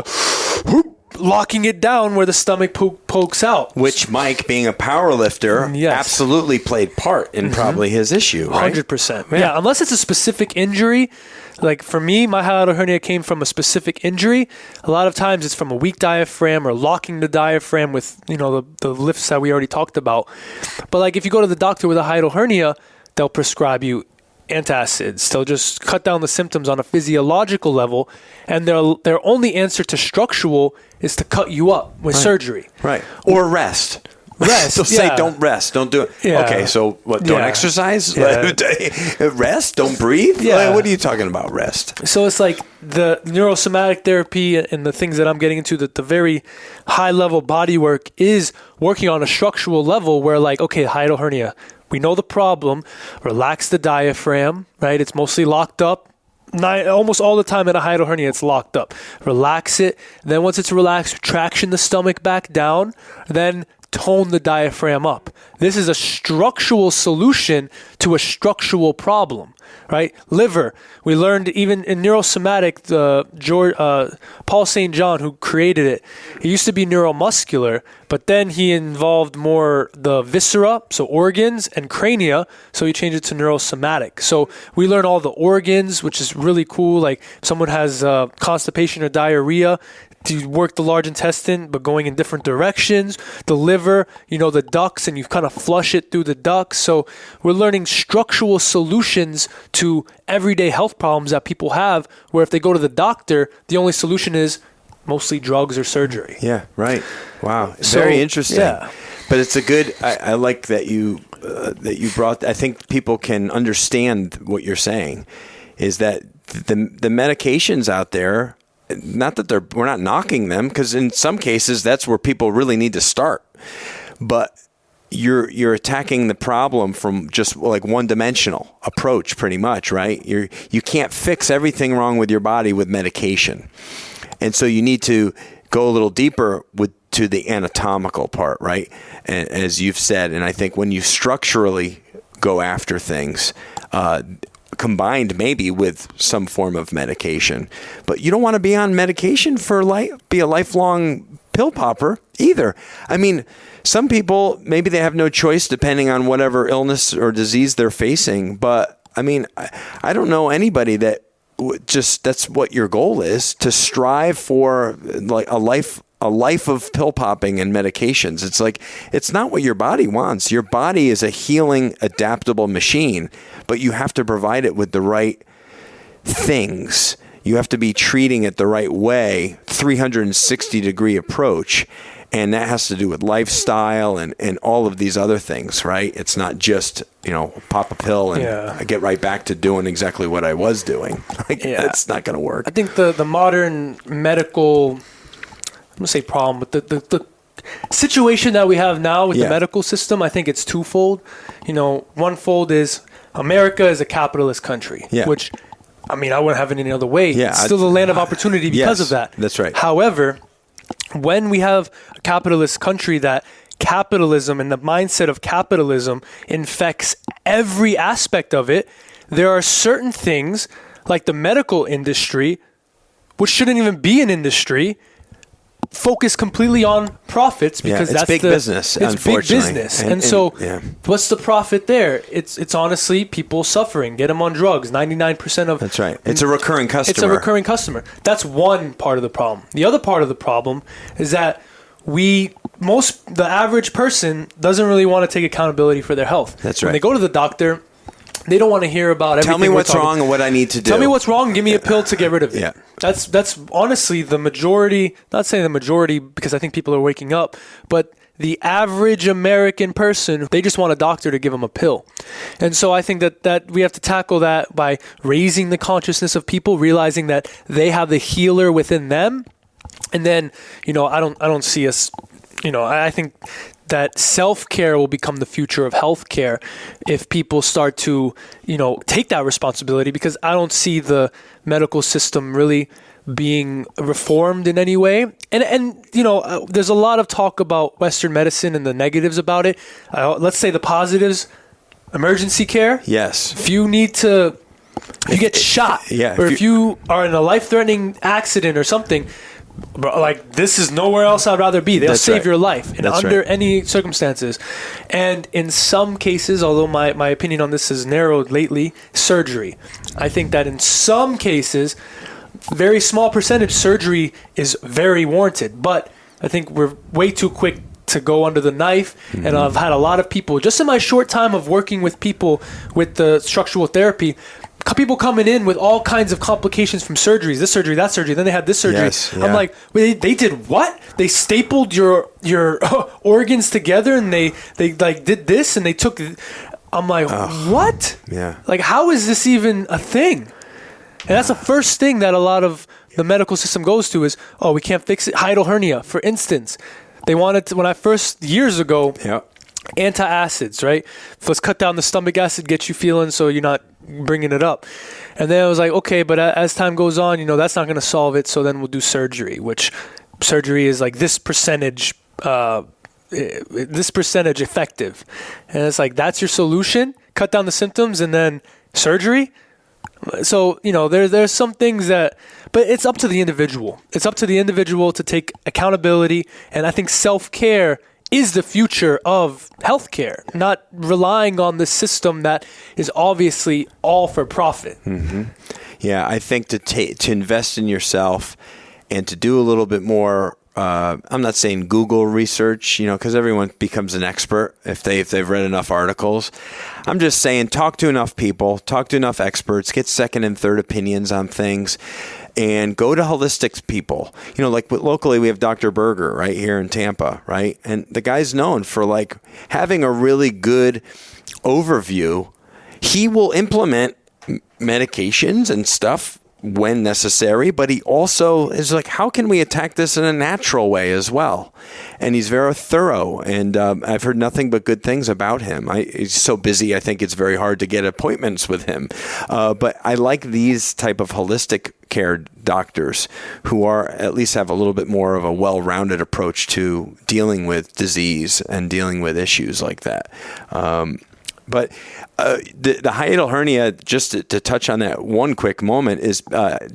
locking it down where the stomach pokes out. Which Mike, being a power lifter, absolutely played part in probably his issue, right? 100%. Yeah, unless it's a specific injury. Like for me, my hiatal hernia came from a specific injury. A lot of times it's from a weak diaphragm or locking the diaphragm with, the lifts that we already talked about. But like if you go to the doctor with a hiatal hernia, they'll prescribe you antacids. They'll just cut down the symptoms on a physiological level, and their only answer to structural is to cut you up with surgery. Right. Or rest. Rest. They'll say, don't rest. Don't do it. Yeah. Okay, so what? Don't exercise? Yeah. Rest? Don't breathe? Yeah. What are you talking about, rest? So it's like the neurosomatic therapy and the things that I'm getting into, the very high level body work is working on a structural level where like, okay, hiatal hernia, we know the problem, relax the diaphragm, right? It's mostly locked up. Almost all the time in a hiatal hernia, it's locked up. Relax it. Then once it's relaxed, traction the stomach back down. Then tone the diaphragm up. This is a structural solution to a structural problem, right? Liver. We learned even in neurosomatic, Paul St. John, who created it, he used to be neuromuscular, but then he involved more the viscera, so organs, and crania, so he changed it to neurosomatic. So we learn all the organs, which is really cool. Like if someone has constipation or diarrhea, to work the large intestine, but going in different directions. The liver, the ducts, and you kind of flush it through the ducts. So we're learning structural solutions to everyday health problems that people have, where if they go to the doctor, the only solution is mostly drugs or surgery. Yeah, right. Wow. Very interesting. Yeah. But it's a good, I like that you brought, I think people can understand what you're saying, is that the medications out there, not that we're not knocking them, because in some cases that's where people really need to start. But you're attacking the problem from just like one-dimensional approach, pretty much, right? You can't fix everything wrong with your body with medication, and so you need to go a little deeper to the anatomical part, right? And as you've said, and I think when you structurally go after things, combined maybe with some form of medication, but you don't want to be on medication be a lifelong pill popper either. I mean, some people, maybe they have no choice depending on whatever illness or disease they're facing. But I mean, I don't know anybody that that's what your goal is, to strive for like a life of pill popping and medications. It's like, it's not what your body wants. Your body is a healing, adaptable machine, but you have to provide it with the right things. You have to be treating it the right way, 360-degree approach. And that has to do with lifestyle and all of these other things, right? It's not just, pop a pill and I get right back to doing exactly what I was doing. That's not going to work. I think the modern medical, I'm going to say problem, but the situation that we have now with the medical system, I think it's twofold. One fold is America is a capitalist country, which, I wouldn't have it any other way. It's still the land of opportunity because of that. That's right. However, when we have a capitalist country, that capitalism and the mindset of capitalism infects every aspect of it, there are certain things like the medical industry, which shouldn't even be an industry, focus completely on profits because that's big business. It's big business, and so what's the profit there? It's honestly people suffering. Get them on drugs. 99% of that's right. It's a recurring customer. It's a recurring customer. That's one part of the problem. The other part of the problem is that the average person doesn't really want to take accountability for their health. That's right. When they go to the doctor, they don't want to hear about everything. Tell me what's wrong and what I need to do. Tell me what's wrong and give me a pill to get rid of it. Yeah. That's honestly the majority, not saying the majority because I think people are waking up, but the average American person, they just want a doctor to give them a pill. And so I think that we have to tackle that by raising the consciousness of people, realizing that they have the healer within them. And then, I don't see us, I think that self-care will become the future of healthcare if people start to, take that responsibility, because I don't see the medical system really being reformed in any way. And there's a lot of talk about Western medicine and the negatives about it. Let's say the positives, emergency care. Yes. If you get shot, or if you are in a life-threatening accident or something, like, this is nowhere else I'd rather be. They'll save your life under any circumstances. And in some cases, although my opinion on this has narrowed lately, surgery. I think that in some cases, very small percentage surgery is very warranted. But I think we're way too quick to go under the knife. Mm-hmm. And I've had a lot of people, just in my short time of working with people with the structural therapy, people coming in with all kinds of complications from surgeries, this surgery, that surgery, then they had this surgery. Yes, yeah. I'm like, wait, they did what? They stapled your organs together, and they like did this, and they took. I'm like, what? Yeah. Like, how is this even a thing? And that's the first thing that a lot of the medical system goes to is, oh, we can't fix it. Hiatal hernia, for instance. They wanted to, when I first, years ago, antacids, right? Let's cut down the stomach acid, get you feeling so you're not bringing it up. And then I was like, okay, but as time goes on, that's not going to solve it. So then we'll do surgery, which surgery is like this percentage effective. And it's like, that's your solution? Cut down the symptoms and then surgery? So, there's some things that, but it's up to the individual. It's up to the individual to take accountability. And I think self-care is the future of healthcare, not relying on the system that is obviously all for profit. Mm-hmm. Yeah, I think to invest in yourself and to do a little bit more. I'm not saying Google research, because everyone becomes an expert if they've read enough articles. I'm just saying talk to enough people, talk to enough experts, get second and third opinions on things, and go to holistic people. Like locally we have Dr. Berger right here in Tampa, right? And the guy's known for like having a really good overview. He will implement medications and stuff when necessary, but he also is like, how can we attack this in a natural way as well? And he's very thorough, and I've heard nothing but good things about him. He's so busy, I think it's very hard to get appointments with him. But I like these type of holistic care doctors who are at least have a little bit more of a well-rounded approach to dealing with disease and dealing with issues like that. But the hiatal hernia, just to touch on that one quick moment, is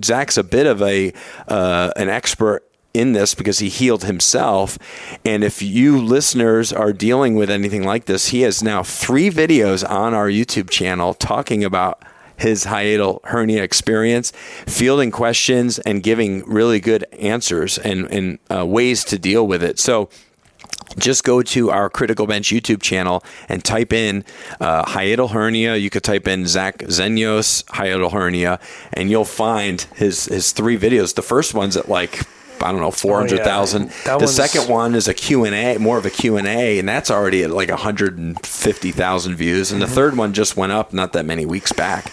Zach's a bit of an expert in this because he healed himself. And if you listeners are dealing with anything like this, he has now 3 videos on our YouTube channel talking about his hiatal hernia experience, fielding questions, and giving really good answers and ways to deal with it. So just go to our Critical Bench YouTube channel and type in hiatal hernia. You could type in Zach Zenios hiatal hernia, and you'll find his 3 videos. The first one's at 400,000. The second one is a Q&A, more of a Q&A, and that's already at 150,000 views. And the third one just went up not that many weeks back.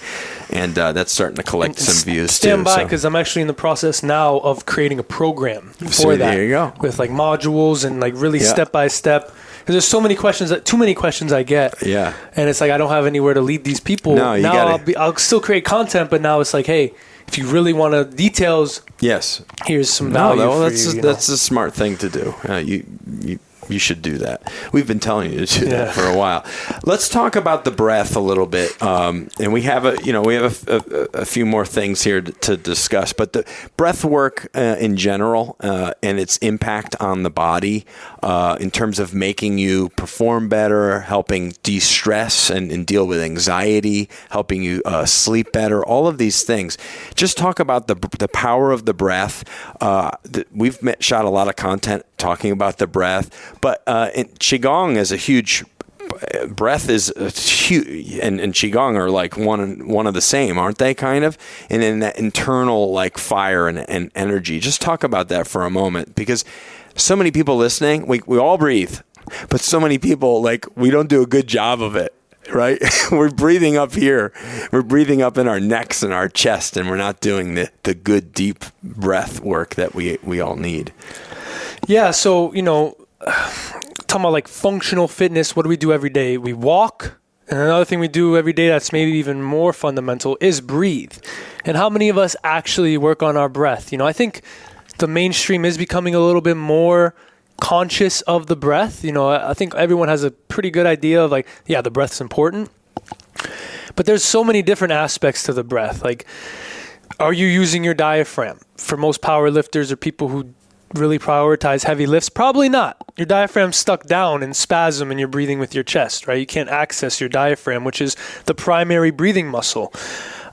And that's starting to collect some views too. Stand by, because I'm actually in the process now of creating a program for that. There you go. With modules and really step by step. Because there's so many questions, too many questions I get. Yeah. And it's I don't have anywhere to lead these people. No, you now I'll still create content, but now it's hey, if you really want details, yes, here's some value for you. That's a smart thing to do. You should do that. We've been telling you to do that for a while. Let's talk about the breath a little bit, and we have a few more things here to discuss. But the breath work in general and its impact on the body in terms of making you perform better, helping de-stress and deal with anxiety, helping you sleep better. All of these things. Just talk about the power of the breath. We've shot a lot of content talking about the breath, but Qigong is a huge. Breath is huge, and Qigong are one of the same, aren't they? Kind of, and then that internal fire and energy. Just talk about that for a moment, because so many people listening, we all breathe, but so many people we don't do a good job of it. Right? We're breathing up here. We're breathing up in our necks and our chest, and we're not doing the good deep breath work that we all need. Yeah, so, talking about functional fitness, what do we do every day? We walk, and another thing we do every day that's maybe even more fundamental is breathe. And how many of us actually work on our breath? I think the mainstream is becoming a little bit more conscious of the breath. I think everyone has a pretty good idea of the breath's important. But there's so many different aspects to the breath. Are you using your diaphragm? For most power lifters or people who really prioritize heavy lifts, probably not. Your diaphragm's stuck down in spasm and you're breathing with your chest, right? You can't access your diaphragm, which is the primary breathing muscle.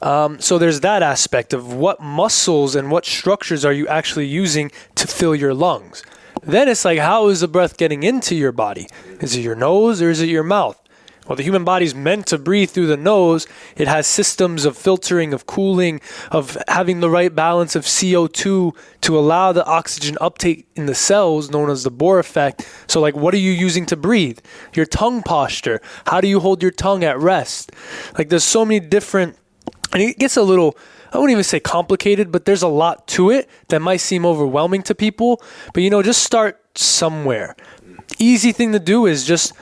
So there's that aspect of what muscles and what structures are you actually using to fill your lungs. Then it's how is the breath getting into your body? Is it your nose or is it your mouth? Well, the human body's meant to breathe through the nose. It has systems of filtering, of cooling, of having the right balance of CO2 to allow the oxygen uptake in the cells, known as the Bohr effect. So like, what are you using to breathe? Your tongue posture. How do you hold your tongue at rest? Like, there's so many different, and it gets a little, I wouldn't even say complicated, but there's a lot to it that might seem overwhelming to people. But, just start somewhere. Easy thing to do is just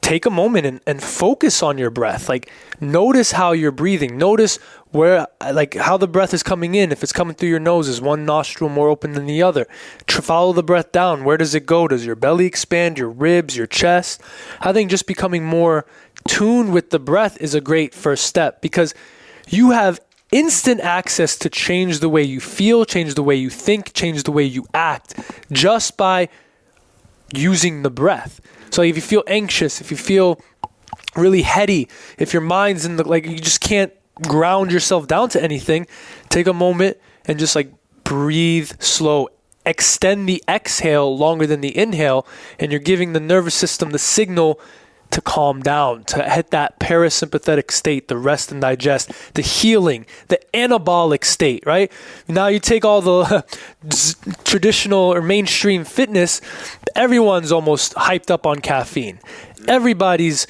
take a moment and focus on your breath. Like, notice how you're breathing. Notice where, like, how the breath is coming in. If it's coming through your nose, is one nostril more open than the other? Follow the breath down. Where does it go? Does your belly expand, your ribs, your chest? I think just becoming more tuned with the breath is a great first step, because you have instant access to change the way you feel, change the way you think, change the way you act, just by using the breath. So if you feel anxious, if you feel really heady, if your mind's in you just can't ground yourself down to anything, take a moment and just breathe slow. Extend the exhale longer than the inhale, and you're giving the nervous system the signal to calm down, to hit that parasympathetic state, the rest and digest, the healing, the anabolic state, right? Now you take all the traditional or mainstream fitness, everyone's almost hyped up on caffeine. Everybody's,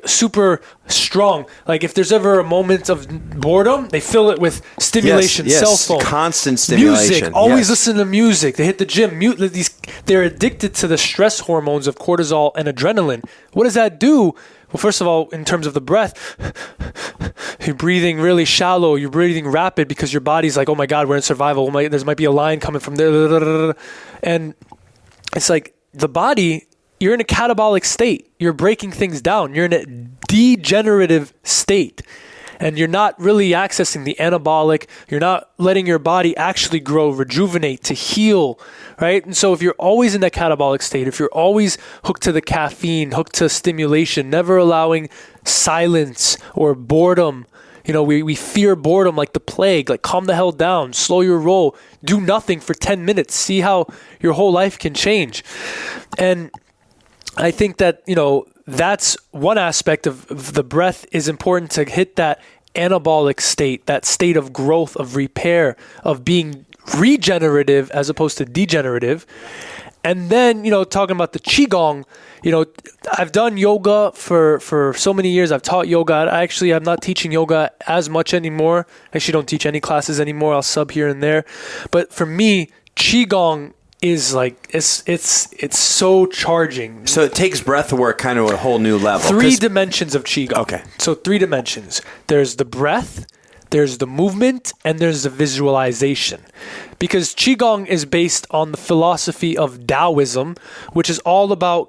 super strong. Like, if there's ever a moment of boredom, they fill it with stimulation, cell phone, constant stimulation, music. Always listen to music. They hit the gym. They're addicted to the stress hormones of cortisol and adrenaline. What does that do? Well, first of all, in terms of the breath, you're breathing really shallow. You're breathing rapid because your body's like, oh my God, we're in survival. There might be a lion coming from there. And it's like the body, you're in a catabolic state. You're breaking things down. You're in a degenerative state. And you're not really accessing the anabolic. You're not letting your body actually grow, rejuvenate, to heal, right? And so if you're always in that catabolic state, if you're always hooked to the caffeine, hooked to stimulation, never allowing silence or boredom, we fear boredom like the plague. Like, calm the hell down, slow your roll, do nothing for 10 minutes, see how your whole life can change. And I think that, that's one aspect of the breath is important, to hit that anabolic state, that state of growth, of repair, of being regenerative as opposed to degenerative. And then, talking about the Qigong, I've done yoga for so many years. I've taught yoga. I'm not teaching yoga as much anymore. I actually don't teach any classes anymore. I'll sub here and there. But for me, Qigong is it's so charging. So it takes breath work kind of a whole new level. 3 dimensions of Qigong. Okay. So 3 dimensions. There's the breath, there's the movement, and there's the visualization. Because Qigong is based on the philosophy of Taoism, which is all about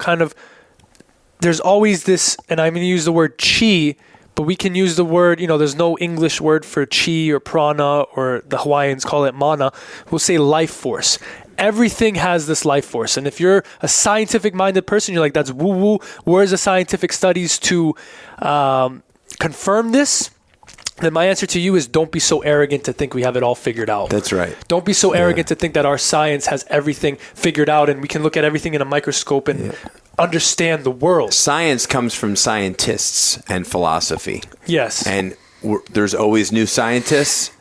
there's always this, and I'm going to use the word Qi, but we can use the word, there's no English word for Qi or prana, or the Hawaiians call it mana. We'll say life force. Everything has this life force. And if you're a scientific-minded person, you're like, that's woo-woo. Where's the scientific studies to confirm this? Then my answer to you is, don't be so arrogant to think we have it all figured out. That's right. Don't be so arrogant to think that our science has everything figured out and we can look at everything in a microscope and understand the world. Science comes from scientists and philosophy. Yes. And there's always new scientists,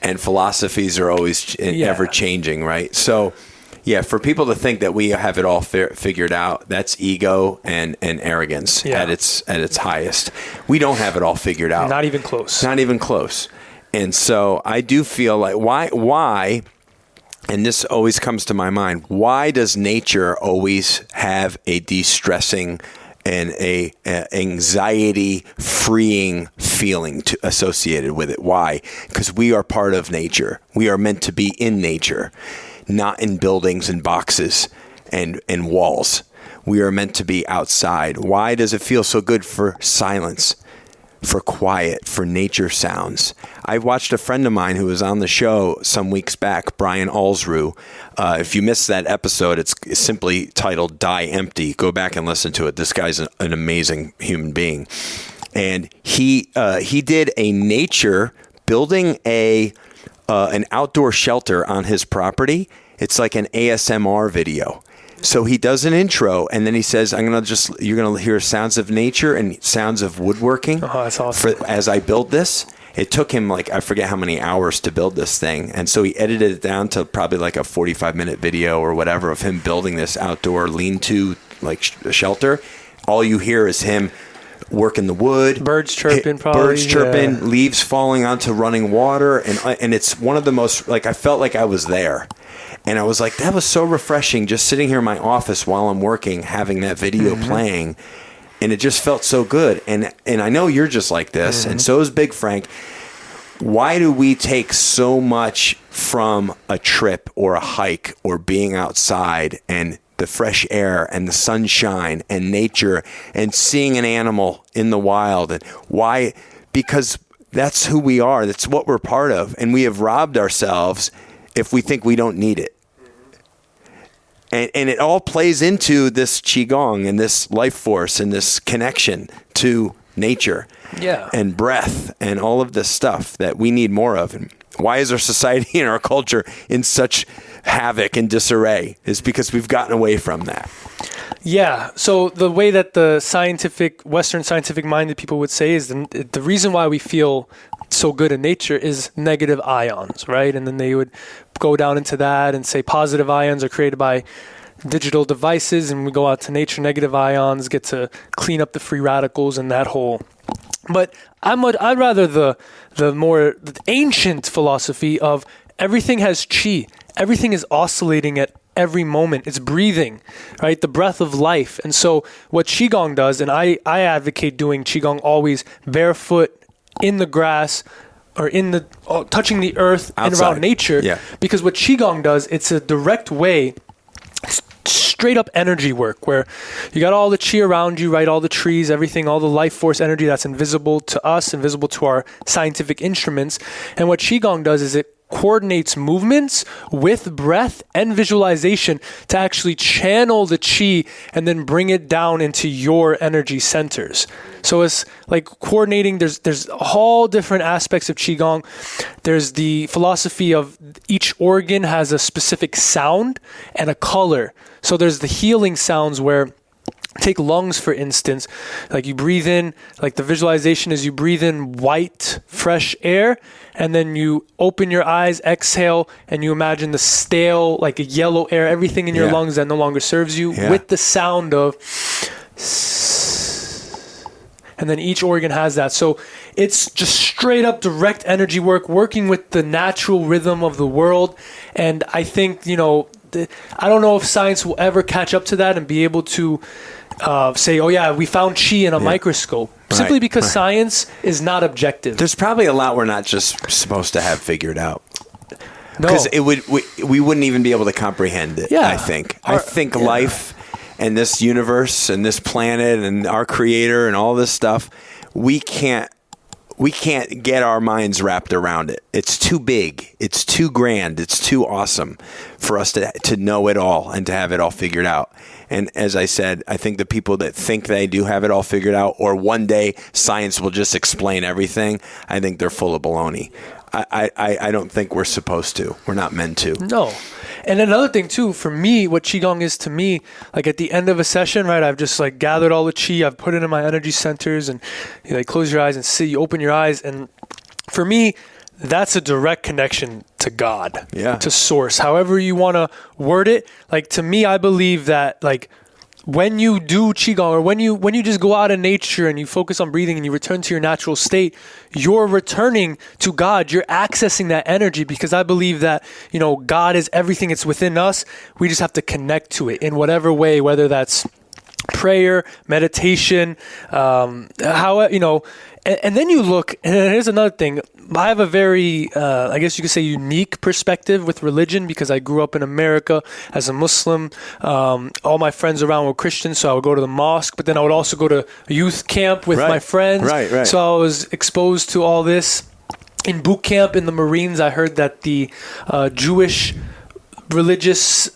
and philosophies are always ever changing, right? So, for people to think that we have it all figured out, that's ego and arrogance at its highest. We don't have it all figured out. Not even close. Not even close. And so I do feel like why, and this always comes to my mind, why does nature always have a de-stressing and a anxiety-freeing feeling associated with it? Why? Because we are part of nature. We are meant to be in nature, not in buildings and boxes and walls. We are meant to be outside. Why does it feel so good for silence, for quiet, for nature sounds? I watched a friend of mine who was on the show some weeks back, Brian Alsrew. If you missed that episode, it's simply titled Die Empty. Go back and listen to it. This guy's an amazing human being. And he did a nature, building an outdoor shelter on his property. It's like an ASMR video. So he does an intro, and then he says, you're going to hear sounds of nature and sounds of woodworking. Oh, that's awesome. As I build this. It took him I forget how many hours to build this thing. And so he edited it down to probably like a 45-minute video or whatever of him building this outdoor lean-to shelter. All you hear is him working the wood. Birds chirping probably. Leaves falling onto running water. And it's one of the most, I felt like I was there. And I was like, that was so refreshing just sitting here in my office while I'm working, having that video playing. And it just felt so good. And I know you're just like this, and so is Big Frank. Why do we take so much from a trip or a hike or being outside and the fresh air and the sunshine and nature and seeing an animal in the wild? And why? Because that's who we are. That's what we're part of. And we have robbed ourselves if we think we don't need it. And it all plays into this Qigong and this life force and this connection to nature and breath and all of this stuff that we need more of. And why is our society and our culture in such havoc and disarray? Is because we've gotten away from that. Yeah. So the way that the Western scientific-minded people would say is the reason why we feel so good in nature is negative ions, right? And then they would go down into that and say positive ions are created by digital devices, and we go out to nature, negative ions get to clean up the free radicals and that whole. But I'd rather the more ancient philosophy of everything has chi. Everything is oscillating at every moment. It's breathing, right? The breath of life. And so what Qigong does, and I advocate doing Qigong always barefoot in the grass or touching the earth outside and around nature. Because what Qigong does, it's a direct way, straight up energy work where you got all the chi around you, right? All the trees, everything, all the life force energy that's invisible to us, invisible to our scientific instruments. And what Qigong does is it coordinates movements with breath and visualization to actually channel the chi and then bring it down into your energy centers. So it's like coordinating. There's all different aspects of Qigong. There's the philosophy of each organ has a specific sound and a color. So there's the healing sounds where, take lungs, for instance, like you breathe in, like the visualization is you breathe in white, fresh air, and then you open your eyes, exhale, and you imagine the stale, like a yellow air, everything in your lungs that no longer serves you, with the sound of, and then each organ has that. So it's just straight up direct energy work, working with the natural rhythm of the world. And I think, I don't know if science will ever catch up to that and be able to say, oh yeah, we found chi in a microscope. Simply because science is not objective. There's probably a lot we're not just supposed to have figured out. No. Because we wouldn't even be able to comprehend it, I think. I think life and this universe and this planet and our creator and all this stuff, we can't get our minds wrapped around it. It's too big. It's too grand. It's too awesome for us to know it all and to have it all figured out. And as I said, I think the people that think they do have it all figured out, or one day science will just explain everything, I think they're full of baloney. I don't think we're supposed to. We're not meant to. No. And another thing too, for me, what Qigong is to me, like at the end of a session, right, I've just like gathered all the Qi, I've put it in my energy centers, and you like close your eyes and see, you open your eyes. And for me, that's a direct connection to God, to source, however you want to word it. Like to me, I believe that like when you do Qigong, or when you just go out in nature and you focus on breathing and you return to your natural state, you're returning to God. You're accessing that energy, because I believe that, God is everything. It's within us. We just have to connect to it in whatever way, whether that's prayer, meditation, and then you look, and here's another thing. I have a very, I guess you could say, unique perspective with religion, because I grew up in America as a Muslim. All my friends around were Christians, so I would go to the mosque, but then I would also go to a youth camp with my friends. Right. So I was exposed to all this. In boot camp in the Marines, I heard that the Jewish religious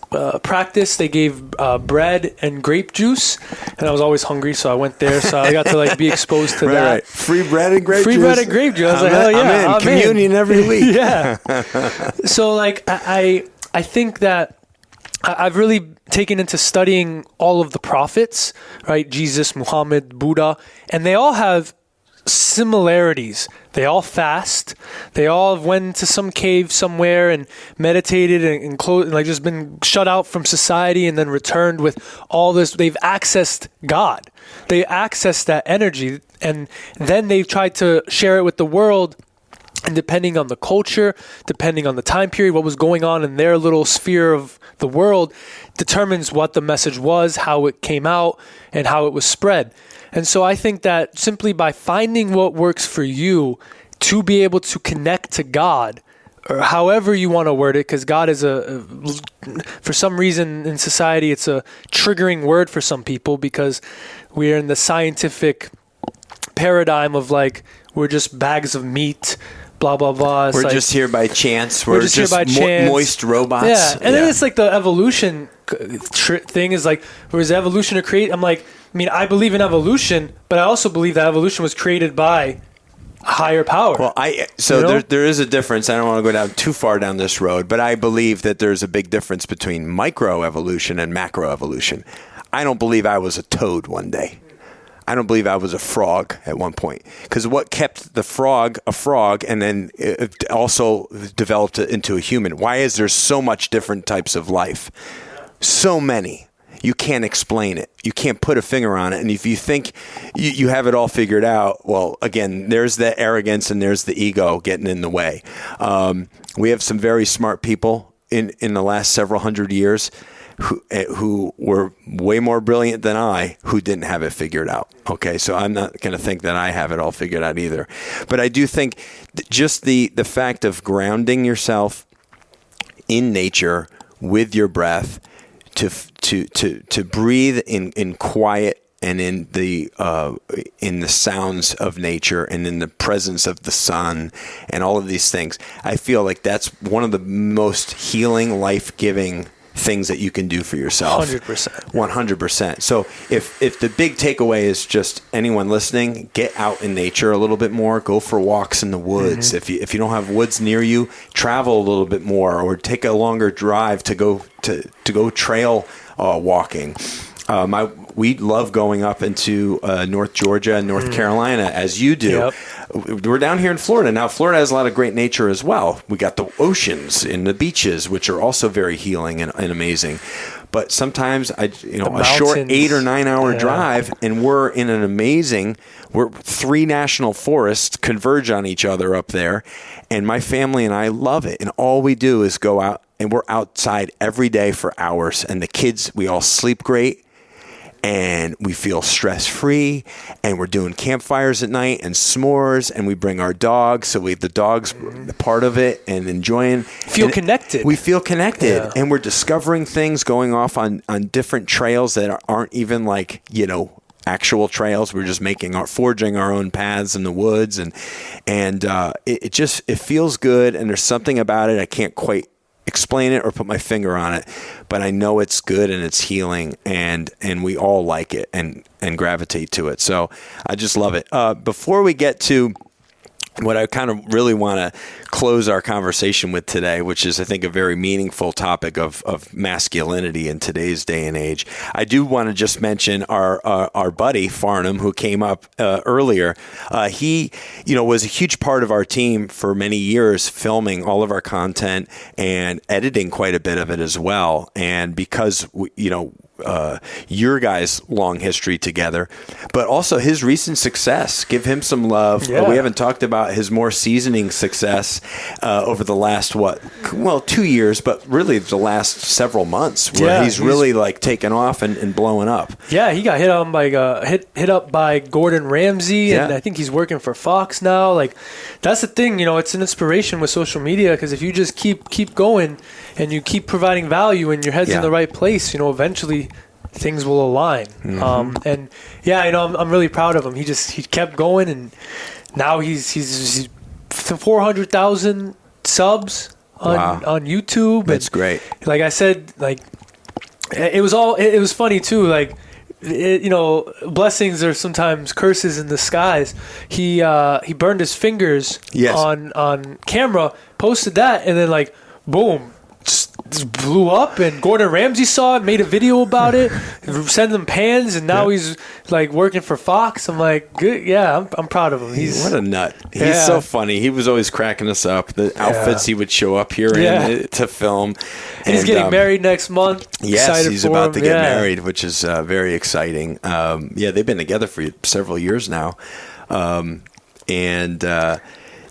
practice, they gave bread and grape juice, and I was always hungry, so I went there. So I got to be exposed to that. Right. Free bread and grape juice. Bread and grape juice. I was like, hell yeah, I'm in. Communion every week. So I think that I've really taken into studying all of the prophets, right? Jesus, Muhammad, Buddha, and they all have similarities. They all fast. They all went to some cave somewhere and meditated and like just been shut out from society and then returned with all this. They've accessed God. They accessed that energy, and then they've tried to share it with the world. And depending on the culture, depending on the time period, what was going on in their little sphere of the world determines what the message was, how it came out, and how it was spread. And so I think that simply by finding what works for you to be able to connect to God, or however you want to word it, because God is for some reason in society, it's a triggering word for some people because we're in the scientific paradigm of like, we're just bags of meat, blah, blah, blah. We're like, just here by chance. We're just here by chance. Moist robots. Yeah. And then it's like the evolution thing is like, was evolution to create? I'm like, I mean, I believe in evolution, but I also believe that evolution was created by a higher power. Well, there is a difference. I don't want to go down too far down this road, but I believe that there's a big difference between microevolution and macroevolution. I don't believe I was a toad one day. I don't believe I was a frog at one point, because what kept the frog a frog and then it also developed into a human? Why is there so much different types of life? So many. You can't explain it. You can't put a finger on it. And if you think you have it all figured out, well, again, there's the arrogance and there's the ego getting in the way. We have some very smart people in the last several hundred years who were way more brilliant than I, who didn't have it figured out. Okay, so I'm not going to think that I have it all figured out either. But I do think just the fact of grounding yourself in nature with your breath, to breathe in quiet and in the sounds of nature and in the presence of the sun and all of these things, I feel like that's one of the most healing, life-giving things that you can do for yourself. 100%. So if the big takeaway is just anyone listening, get out in nature a little bit more, go for walks in the woods. Mm-hmm. If you don't have woods near you, travel a little bit more or take a longer drive to go trail walking. We love going up into North Georgia and North Carolina, as you do. Yep. We're down here in Florida. Now, Florida has a lot of great nature as well. We got the oceans and the beaches, which are also very healing and amazing. But sometimes, a short 8 or 9 hour drive, and we're in we're 3 national forests converge on each other up there. And my family and I love it. And all we do is go out, and we're outside every day for hours. And the kids, we all sleep great. And we feel stress-free, and we're doing campfires at night and s'mores, and we bring our dogs, so we have the dogs part of it and enjoying. Connected. We feel connected, and we're discovering things, going off on different trails that aren't even like, actual trails. We're just forging our own paths in the woods, and it feels good, and there's something about it I can't quite explain it or put my finger on it, but I know it's good and it's healing, and we all like it and gravitate to it. So I just love it. Before we get to what I kind of really want to close our conversation with today, which is, I think, a very meaningful topic of masculinity in today's day and age, I do want to just mention our buddy Farnham, who came up earlier. He, was a huge part of our team for many years, filming all of our content and editing quite a bit of it as well. And because your guys' long history together, but also his recent success. Give him some love. Yeah. We haven't talked about his more seasoning success over the last 2 years, but really the last several months, where he's really like taken off and blowing up. Yeah, he got hit up by Gordon Ramsay, and I think he's working for Fox now. Like, that's the thing, it's an inspiration with social media, because if you just keep going and you keep providing value and your head's in the right place, eventually things will align. Mm-hmm. I'm really proud of him. He kept going, and now he's 400,000 subs on YouTube. That's great. Like I said, it was funny too. Blessings are sometimes curses in disguise. He burned his fingers on camera, posted that, and then boom, just just blew up, and Gordon Ramsay saw it, made a video about it, sent him pans, and now he's like working for Fox. I'm like, good, yeah, I'm proud of him. What a nut. He's so funny. He was always cracking us up. The outfits he would show up here in to film. And he's getting married next month. Yes, Excited he's for about him. to get married, which is very exciting. They've been together for several years now.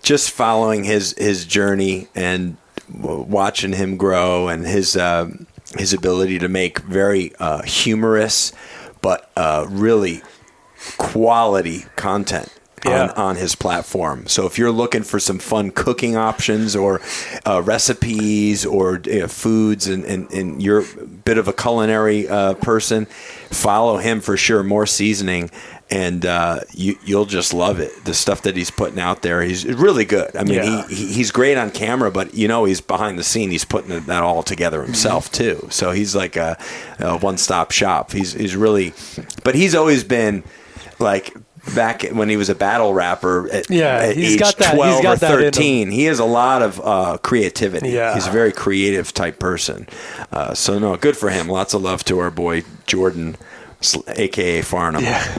Just following his journey and watching him grow, and his ability to make very humorous but really quality content on his platform. So if you're looking for some fun cooking options or recipes or foods, and you're a bit of a culinary person, follow him for sure. More seasoning. And you'll just love it. The stuff that he's putting out there, he's really good. I mean, he's great on camera, but he's behind the scene. He's putting that all together himself too. So he's like a one-stop shop. He's really, but he's always been like back when he was a battle rapper at age 12 or 13. He has a lot of creativity. Yeah. He's a very creative type person. Good for him. Lots of love to our boy Jordan, a.k.a. Farnham. Yeah.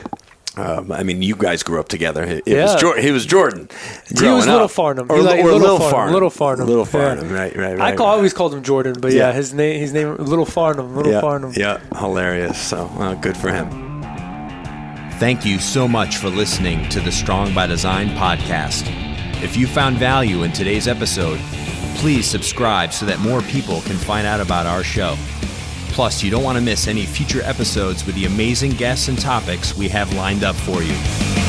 You guys grew up together. He was Jordan. He was Little Farnham. Or Little Farnham. Little Farnam. Little Farnam. Right. I always called him Jordan, but his name Little Farnam. Little Farnam. Yeah, hilarious. So good for him. Thank you so much for listening to the Strong by Design podcast. If you found value in today's episode, please subscribe so that more people can find out about our show. Plus, you don't want to miss any future episodes with the amazing guests and topics we have lined up for you.